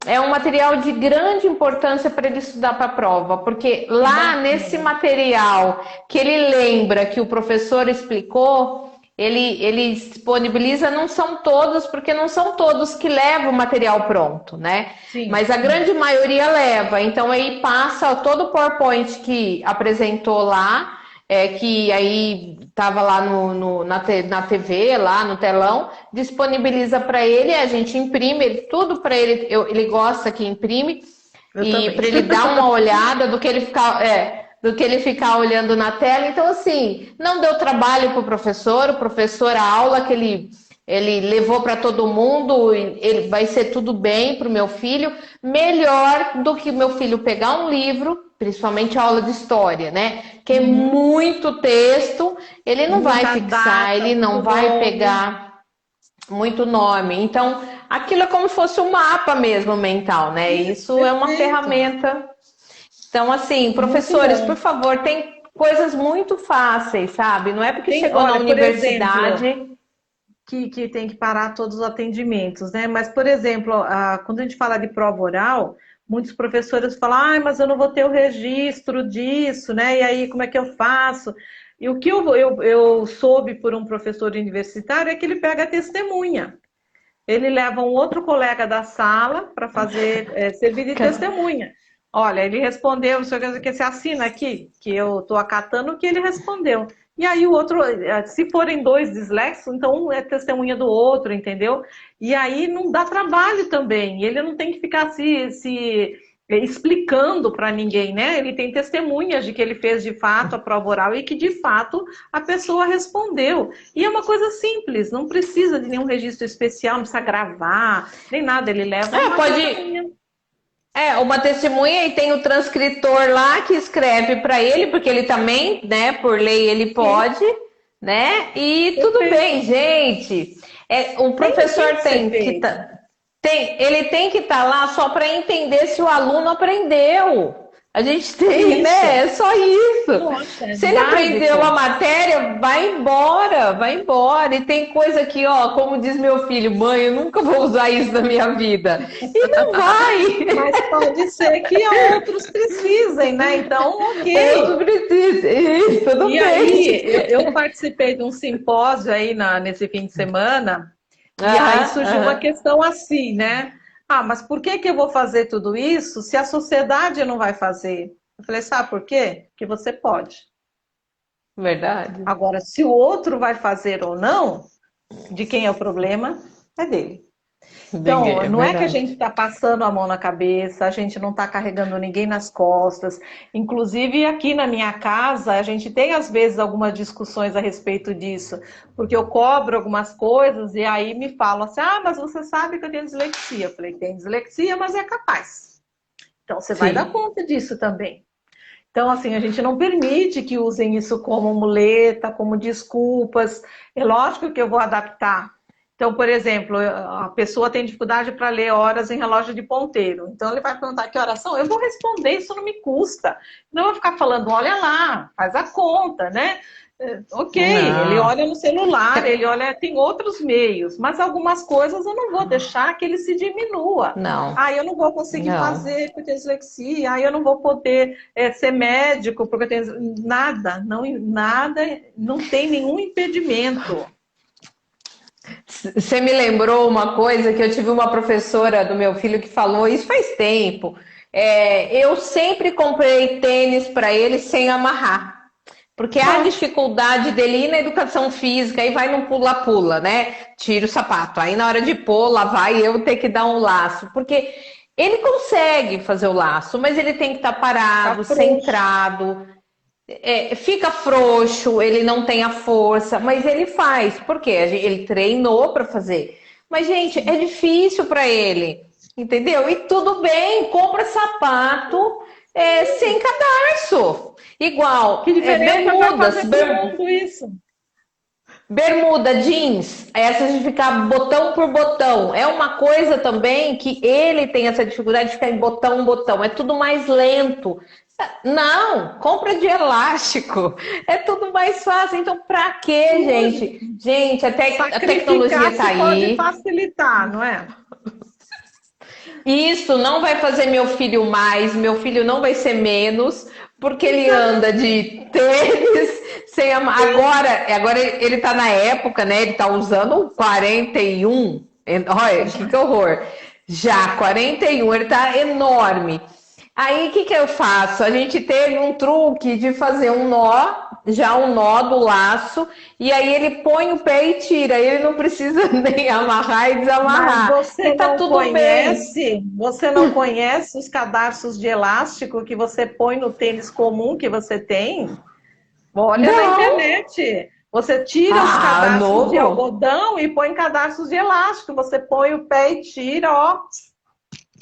é um material de grande importância para ele estudar para a prova, porque Que lá nesse bacana. material que ele lembra que o professor explicou, ele disponibiliza, não são todos, porque não são todos que levam o material pronto, né? Sim, Mas a grande maioria leva, então aí passa todo o PowerPoint que apresentou lá, que aí estava lá na TV, lá no telão, disponibiliza para ele, a gente imprime tudo para ele, ele gosta que imprime, eu e também. para ele dar uma olhada do que ele ficar olhando na tela. Então, assim, não deu trabalho para o professor, a aula que ele levou para todo mundo, ele vai ser tudo bem para o meu filho, melhor do que meu filho pegar um livro, principalmente a aula de história, né? Que é Uhum. muito texto, ele não vai Muita fixar, data, ele muito não vai nome. pegar muito nome. Então, aquilo é como se fosse um mapa mesmo mental, né? Isso, Isso é uma perfeito. ferramenta. Então, assim, Muito professores, por bom. favor, tem coisas muito fáceis, sabe? Não é porque Tem, chegou na olha, por exemplo, universidade. que tem que parar todos os atendimentos, né? Mas, por exemplo, quando a gente fala de prova oral, muitos professores falam, ah, mas eu não vou ter o registro disso, né? E aí, como é que eu faço? E o que eu soube por um professor universitário é que ele pega a testemunha. Ele leva um outro colega da sala para fazer servir de testemunha. Olha, ele respondeu, não sei o que, você assina aqui, que eu estou acatando o que ele respondeu. E aí o outro, se forem dois disléxicos, então um é testemunha do outro, entendeu? E aí não dá trabalho também. Ele não tem que ficar se explicando para ninguém, né? Ele tem testemunhas de que ele fez de fato a prova oral e que de fato a pessoa respondeu. E é uma coisa simples, não precisa de nenhum registro especial, não precisa gravar, nem nada. Ele leva uma Pode. testemunha. Uma testemunha e tem o transcritor lá que escreve para ele, porque ele também, né, por lei ele Sim, pode, né? E tudo perfeito. bem, gente. O Tem professor que ser feito. ele tem que estar lá só para entender se o aluno aprendeu. A gente tem, né? Isso. É só isso. Nossa, é Se ele aprendeu a básico. matéria, vai embora, vai embora. E tem coisa que, ó, como diz meu filho, mãe, eu nunca vou usar isso na minha vida. E não vai. Mas pode ser que outros precisem, né? Então, Outro ok. precisa. Isso, tudo E bem. aí, eu participei de um simpósio aí nesse fim de semana, e aí Aham, surgiu uma aham. questão assim, né? Ah, mas por que que eu vou fazer tudo isso se a sociedade não vai fazer? Eu falei, sabe por quê? Porque você pode. Verdade. Agora, se o outro vai fazer ou não, de quem é o problema, é dele. Então, É não é que a gente verdade. está passando a mão na cabeça, a gente não está carregando ninguém nas costas. Inclusive, aqui na minha casa, a gente tem às vezes algumas discussões a respeito disso, porque eu cobro algumas coisas e aí me falam assim: ah, mas você sabe que eu tenho dislexia. Eu falei: tem dislexia, mas é capaz. Então, você vai dar Sim. conta disso também. Então, assim, a gente não permite que usem isso como muleta, como desculpas. É lógico que eu vou adaptar. Então, por exemplo, a pessoa tem dificuldade para ler horas em relógio de ponteiro. Então, ele vai perguntar que horas são. Eu vou responder, isso não me custa. Não vou ficar falando, olha lá, faz a conta, né? Ok, ele Não, olha no celular, ele olha, tem outros meios, mas algumas coisas eu não vou deixar que ele se diminua. não, Ah, eu não vou conseguir não. fazer porque eu tenho dislexia, ah, eu não vou poder ser médico porque eu tenho nada, nada, não tem nenhum impedimento. Você me lembrou uma coisa que eu tive uma professora do meu filho que falou, isso faz tempo. Eu sempre comprei tênis para ele sem amarrar. Porque a dificuldade dele ir na educação física e vai no pula-pula, né? Tira o sapato. Aí na hora de pôr, lá vai eu ter que dar um laço. Porque ele consegue fazer o laço, mas ele tem que estar Tá parado, frouxo. centrado. Fica frouxo, ele não tem a força, mas ele faz. Por quê? Ele treinou para fazer. Mas, gente, é difícil para ele, entendeu? E tudo bem, compra sapato sem cadarço. Igual, Que diferença vai bermudas, fazer pro mundo isso? bermuda, jeans, essas de ficar botão por botão. É uma coisa também que ele tem essa dificuldade de ficar em botão, botão. É tudo mais lento. Não, compra de elástico. É tudo mais fácil. Então, pra quê, gente? Lógico. Gente, a tecnologia tá Sacrificar-se pode aí. facilitar, não é? Isso não vai fazer meu filho mais, meu filho não vai ser menos, porque ele anda Exato. de tênis sem agora ele tá na época, né? Ele tá usando o 41. Olha, que horror. Já 41, ele tá enorme. Aí o que eu faço? A gente teve um truque de fazer um nó, já um nó do laço, e aí ele põe o pé e tira. Ele não precisa nem amarrar e Mas desamarrar. E tá tudo bem. você não conhece os cadarços de elástico que você põe no tênis comum que você tem? Olha na Não. internet. Você tira os Ah, cadarços de novo. algodão e põe cadarços de elástico. Você põe o pé e tira, ó.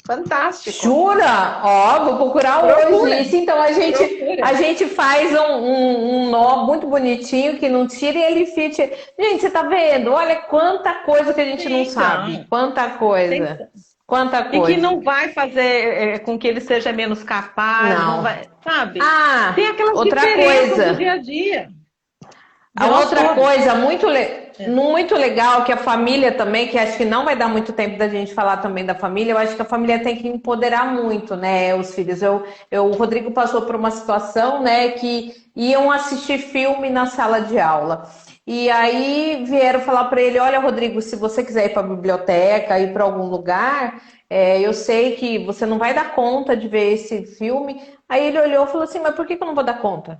Fantástico. Jura? Ó, vou procurar Procura, hoje isso. Então procura. a gente faz um nó muito bonitinho que não tira e ele fit. Gente, você tá vendo? Olha quanta coisa que a gente não sabe. Então, Quanta tem coisa. Quanta e que coisa. não vai fazer com que ele seja menos capaz, não Não. vai, sabe? Tem Ah, aquelas outra diferenças do dia coisa. a dia, de A nós outra todos. coisa muito legal que a família também, que acho que não vai dar muito tempo da gente falar também da família, eu acho que a família tem que empoderar muito, né, os filhos. O Rodrigo passou por uma situação, né, que iam assistir filme na sala de aula. E aí vieram falar para ele, olha, Rodrigo, se você quiser ir para a biblioteca, ir para algum lugar, eu sei que você não vai dar conta de ver esse filme. Aí ele olhou e falou assim, mas por que eu não vou dar conta?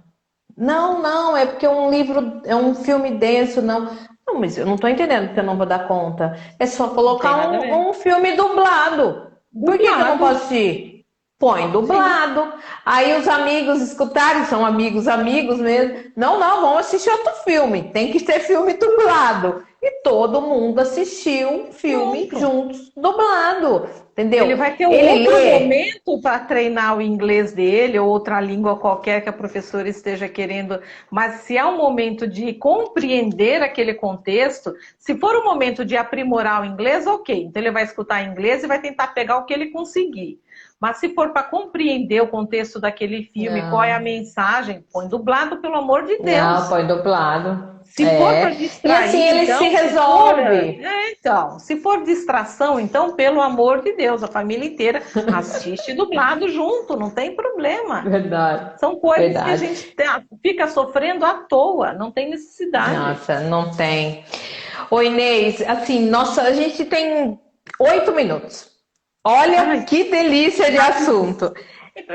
Não, não, é porque é um livro, é um filme denso, não. Não, mas eu não tô entendendo porque eu não vou dar conta. É só Não tem colocar nada a ver. um filme dublado. Por que eu não Dublado, posso assistir? Põe sim. dublado. Aí os amigos escutarem, são amigos mesmo. Não, não, vamos assistir outro filme. Tem que ter filme dublado. E todo mundo assistiu um filme Pronto. juntos, dublado. Ele Entendeu? vai ter um Ele outro lê. momento para treinar o inglês dele, ou outra língua qualquer que a professora esteja querendo, mas se é um momento de compreender aquele contexto, se for um momento de aprimorar o inglês, ok. Então ele vai escutar inglês e vai tentar pegar o que ele conseguir. Mas se for para compreender o contexto daquele filme, qual é a Não. mensagem, põe dublado, pelo amor de Não, Deus. põe dublado. Se for para E assim distrair, ele se então, resolve. se for distração, então, pelo amor de Deus, a família inteira assiste dublado junto, não tem problema. Verdade, São coisas que a verdade. gente fica sofrendo à toa, não tem necessidade. Nossa, não tem. Oi, Inês, assim, nossa, a gente tem 8 minutos. Olha Ai, que delícia de assunto.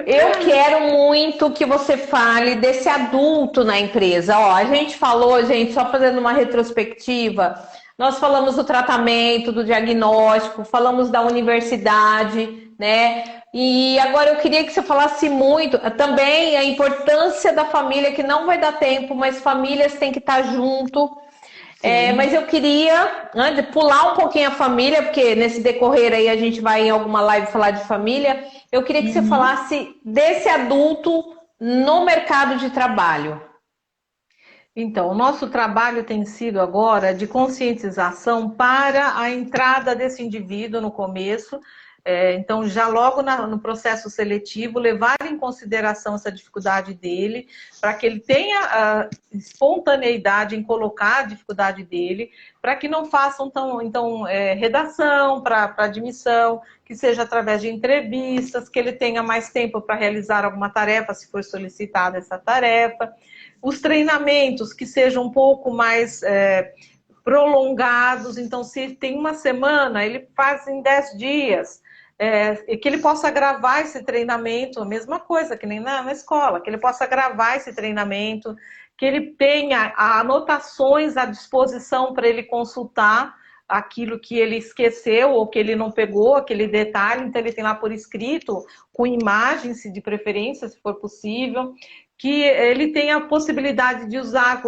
Eu quero muito que você fale desse adulto na empresa. Ó, a gente falou, gente, só fazendo uma retrospectiva, nós falamos do tratamento, do diagnóstico, falamos da universidade, né? E agora eu queria que você falasse muito também a importância da família, que não vai dar tempo, mas famílias têm que estar junto. Mas sim. eu queria, antes, pular um pouquinho a família, porque nesse decorrer aí a gente vai em alguma live falar de família. Eu queria que você Uhum. falasse desse adulto no mercado de trabalho. Então, o nosso trabalho tem sido agora de conscientização para a entrada desse indivíduo no começo. Então, já logo no processo seletivo, levar em consideração essa dificuldade dele, para que ele tenha a espontaneidade em colocar a dificuldade dele, para que não façam redação para admissão, que seja através de entrevistas, que ele tenha mais tempo para realizar alguma tarefa, se for solicitada essa tarefa. Os treinamentos que sejam um pouco mais prolongados, então se tem uma semana, ele faz em 10 dias, e que ele possa gravar esse treinamento, a mesma coisa que nem na escola, que ele possa gravar esse treinamento, que ele tenha anotações à disposição para ele consultar aquilo que ele esqueceu ou que ele não pegou, aquele detalhe, então ele tem lá por escrito, com imagens, de preferência, se for possível, que ele tenha a possibilidade de usar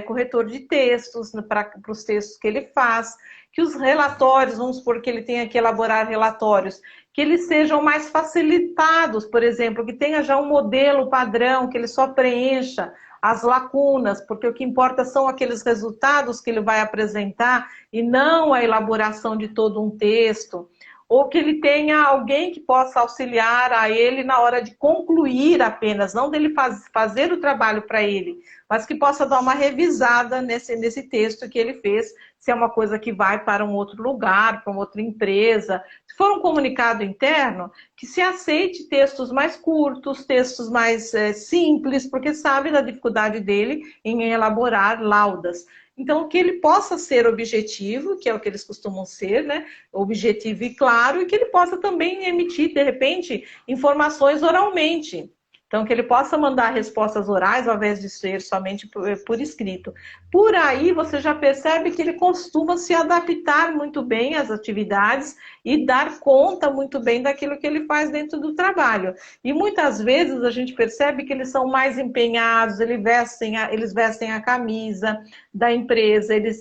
corretor de textos para os textos que ele faz, que os relatórios, vamos supor que ele tenha que elaborar relatórios, que eles sejam mais facilitados, por exemplo, que tenha já um modelo padrão, que ele só preencha as lacunas, porque o que importa são aqueles resultados que ele vai apresentar e não a elaboração de todo um texto. Ou que ele tenha alguém que possa auxiliar a ele na hora de concluir apenas, não dele fazer o trabalho para ele, mas que possa dar uma revisada nesse texto que ele fez, se é uma coisa que vai para um outro lugar, para uma outra empresa. Se for um comunicado interno, que se aceite textos mais curtos, textos mais simples, porque sabe da dificuldade dele em elaborar laudas. Então, que ele possa ser objetivo, que é o que eles costumam ser, né? Objetivo e claro, e que ele possa também emitir, de repente, informações oralmente. Então, que ele possa mandar respostas orais, ao invés de ser somente por escrito. Por aí, você já percebe que ele costuma se adaptar muito bem às atividades e dar conta muito bem daquilo que ele faz dentro do trabalho. E muitas vezes a gente percebe que eles são mais empenhados, eles vestem a camisa da empresa, eles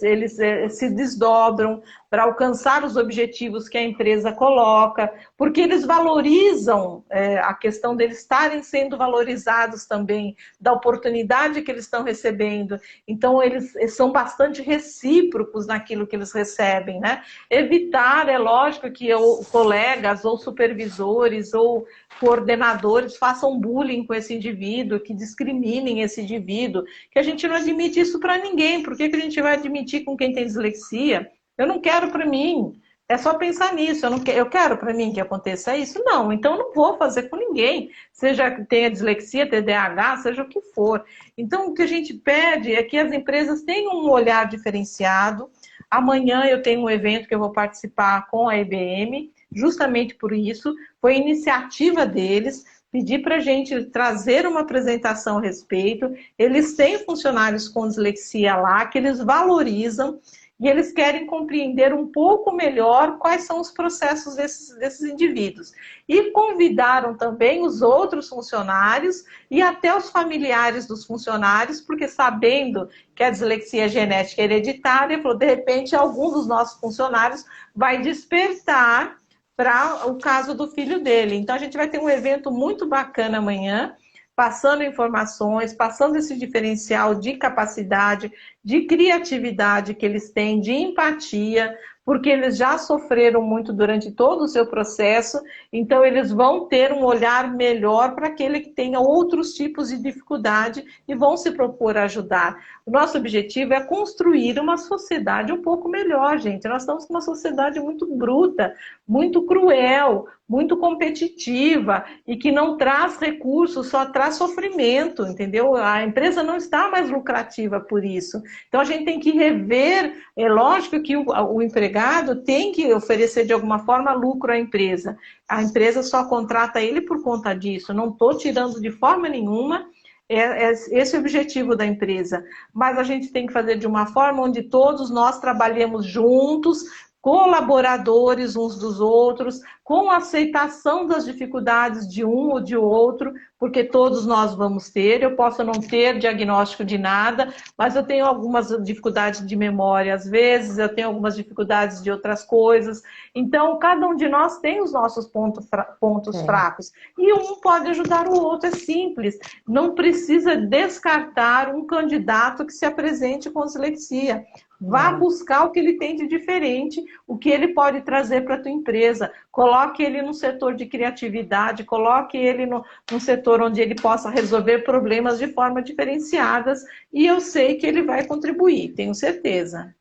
se desdobram para alcançar os objetivos que a empresa coloca, porque eles valorizam a questão deles estarem sendo valorizados também, da oportunidade que eles estão recebendo. Então, eles são bastante recíprocos naquilo que eles recebem, né? Evitar, é lógico, que colegas ou supervisores ou coordenadores façam bullying com esse indivíduo, que discriminem esse indivíduo, que a gente não admite isso para ninguém. Por que a gente vai admitir com quem tem dislexia? Eu não quero para mim. É só pensar nisso. Eu quero para mim que aconteça isso? Não, então eu não vou fazer com ninguém. Seja que tenha dislexia, TDAH, seja o que for. Então o que a gente pede é que as empresas tenham um olhar diferenciado. Amanhã eu tenho um evento que eu vou participar com a IBM, justamente por isso. Foi iniciativa deles. Pedir para a gente trazer uma apresentação a respeito. Eles têm funcionários com dislexia lá, que eles valorizam, e eles querem compreender um pouco melhor quais são os processos desses indivíduos. E convidaram também os outros funcionários e até os familiares dos funcionários, porque sabendo que a dislexia genética é hereditária, falou, de repente, algum dos nossos funcionários vai despertar para o caso do filho dele. Então, a gente vai ter um evento muito bacana amanhã, passando informações, passando esse diferencial de capacidade, de criatividade que eles têm, de empatia, porque eles já sofreram muito durante todo o seu processo, então eles vão ter um olhar melhor para aquele que tenha outros tipos de dificuldade e vão se propor a ajudar. O nosso objetivo é construir uma sociedade um pouco melhor, gente. Nós estamos com uma sociedade muito bruta, muito cruel, muito competitiva e que não traz recursos, só traz sofrimento, entendeu? A empresa não está mais lucrativa por isso. Então a gente tem que rever, é lógico que o empregado tem que oferecer de alguma forma lucro à empresa. A empresa só contrata ele por conta disso, não estou tirando de forma nenhuma. Esse é o objetivo da empresa, mas a gente tem que fazer de uma forma onde todos nós trabalhemos juntos, colaboradores uns dos outros, com aceitação das dificuldades de um ou de outro, porque todos nós vamos ter. Eu posso não ter diagnóstico de nada, mas eu tenho algumas dificuldades de memória às vezes, eu tenho algumas dificuldades de outras coisas. Então, cada um de nós tem os nossos pontos fracos. E um pode ajudar o outro, é simples. Não precisa descartar um candidato que se apresente com dislexia. Vá buscar o que ele tem de diferente, o que ele pode trazer para a tua empresa. Coloque ele no setor de criatividade, coloque ele num setor onde ele possa resolver problemas de forma diferenciadas. E eu sei que ele vai contribuir, tenho certeza.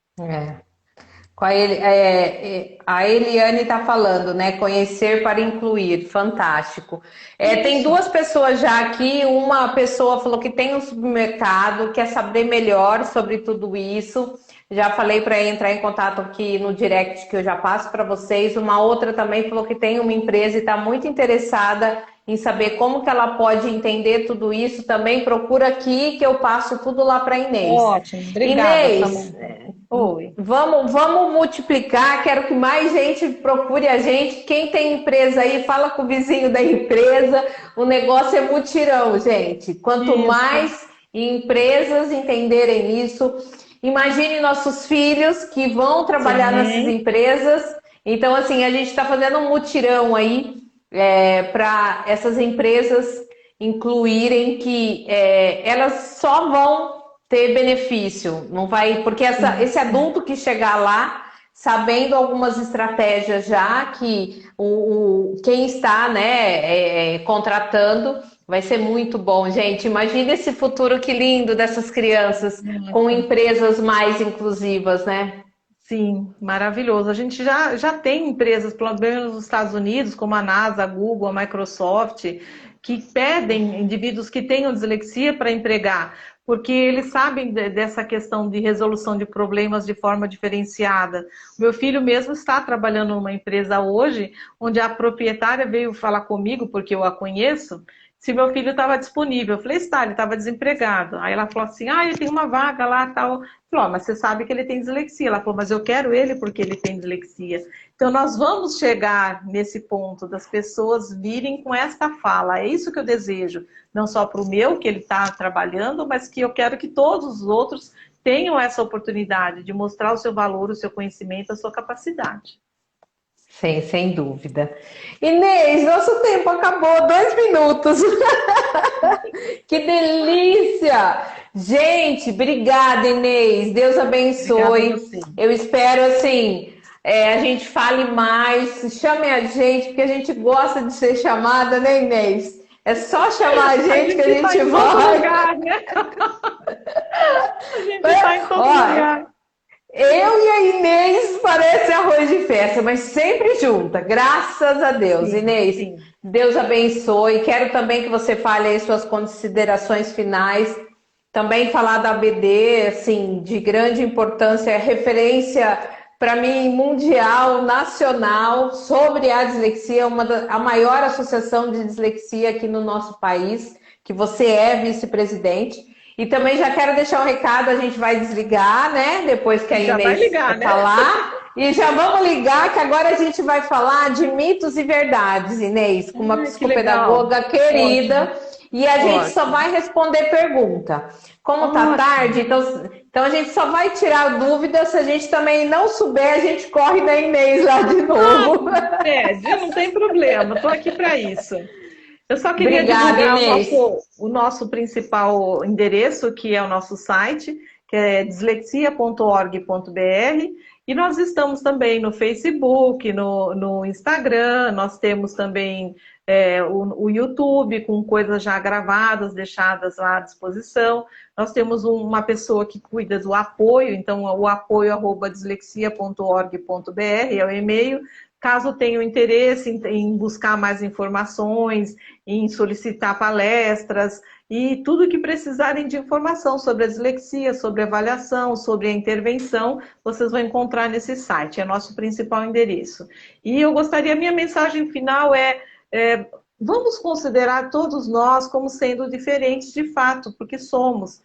A Eliane está falando, né? Conhecer para incluir, fantástico. Tem duas pessoas já aqui. Uma pessoa falou que tem um supermercado, quer saber melhor sobre tudo isso. Já falei para entrar em contato aqui no direct que eu já passo para vocês. Uma outra também falou que tem uma empresa e está muito interessada em saber como que ela pode entender tudo isso. Também procura aqui que eu passo tudo lá para Inês. Ótimo, obrigada. Inês, oi. Vamos multiplicar. Quero que mais gente procure a gente. Quem tem empresa aí, fala com o vizinho da empresa. O negócio é mutirão, gente. Quanto mais empresas entenderem isso, imagine nossos filhos que vão trabalhar nessas empresas. Então, assim, a gente está fazendo um mutirão aí para essas empresas incluírem que elas só vão ter benefício, não vai, porque esse adulto que chegar lá sabendo algumas estratégias já que quem está, né, contratando, vai ser muito bom, gente. Imagina esse futuro, que lindo, dessas crianças com empresas mais inclusivas, né? Sim, maravilhoso. A gente já tem empresas, pelo menos nos Estados Unidos, como a NASA, a Google, a Microsoft, que pedem indivíduos que tenham dislexia para empregar, porque eles sabem dessa questão de resolução de problemas de forma diferenciada. Meu filho mesmo está trabalhando numa empresa hoje, onde a proprietária veio falar comigo, porque eu a conheço, se meu filho estava disponível. Eu falei, está, ele estava desempregado. Aí ela falou assim, ele tem uma vaga lá, tal. Eu falei, mas você sabe que ele tem dislexia. Ela falou, mas eu quero ele porque ele tem dislexia. Então nós vamos chegar nesse ponto das pessoas virem com esta fala. É isso que eu desejo. Não só para o meu, que ele está trabalhando, mas que eu quero que todos os outros tenham essa oportunidade de mostrar o seu valor, o seu conhecimento, a sua capacidade. Sim, sem dúvida. Inês, nosso tempo acabou, 2 minutos. Que delícia! Gente, obrigada, Inês. Deus abençoe. Eu espero, assim, a gente fale mais, chame a gente, porque a gente gosta de ser chamada, né, Inês? É só chamar a gente que a gente vai. Lugar, né? A gente está em todo lugar. Eu e a Inês parece arroz de festa, mas sempre junta, graças a Deus. Sim, Inês, sim. Deus abençoe. Quero também que você fale aí suas considerações finais. Também falar da ABD, assim, de grande importância, referência para mim mundial, nacional, sobre a dislexia, a maior associação de dislexia aqui no nosso país, que você é vice-presidente. E também já quero deixar um recado, a gente vai desligar, né? Depois que a Inês falar. E já vamos ligar, que agora a gente vai falar de mitos e verdades, Inês, com uma psicopedagoga querida. Ótimo. E a gente só vai responder pergunta. Como tá tarde, então a gente só vai tirar dúvidas. Se a gente também não souber, a gente corre da Inês lá de novo. Não tem problema, estou aqui para isso. Eu só queria divulgar o nosso principal endereço, que é o nosso site, que é dislexia.org.br. E nós estamos também no Facebook, no Instagram, nós temos também o YouTube com coisas já gravadas, deixadas lá à disposição. Nós temos uma pessoa que cuida do apoio, então o apoio@dislexia.org.br é o e-mail. Caso tenham interesse em buscar mais informações, em solicitar palestras e tudo que precisarem de informação sobre a dislexia, sobre a avaliação, sobre a intervenção, vocês vão encontrar nesse site, é nosso principal endereço. E eu gostaria, minha mensagem final vamos considerar todos nós como sendo diferentes de fato, porque somos.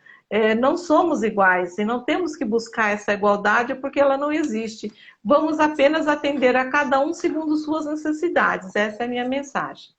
Não somos iguais e não temos que buscar essa igualdade porque ela não existe. Vamos apenas atender a cada um segundo suas necessidades. Essa é a minha mensagem.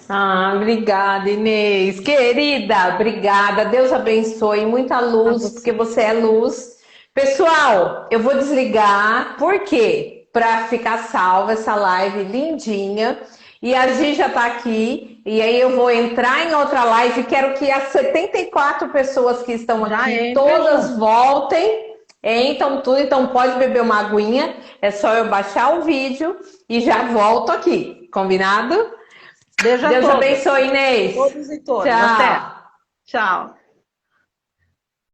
Ah, obrigada, Inês. Querida, obrigada. Deus abençoe. Muita A luz, porque você. você é luz. Pessoal, eu vou desligar. Por quê? Para ficar salva essa live lindinha. E a Gi já tá aqui. E aí eu vou entrar em outra live. Quero que as 74 pessoas que estão Já aqui entre todas junto. voltem. Então, tudo. Então, pode beber uma aguinha. É só eu baixar o vídeo e já volto aqui. Combinado? Beijo a Deus todas. abençoe, Inês. Todos e todas. Até. Tchau. Tchau.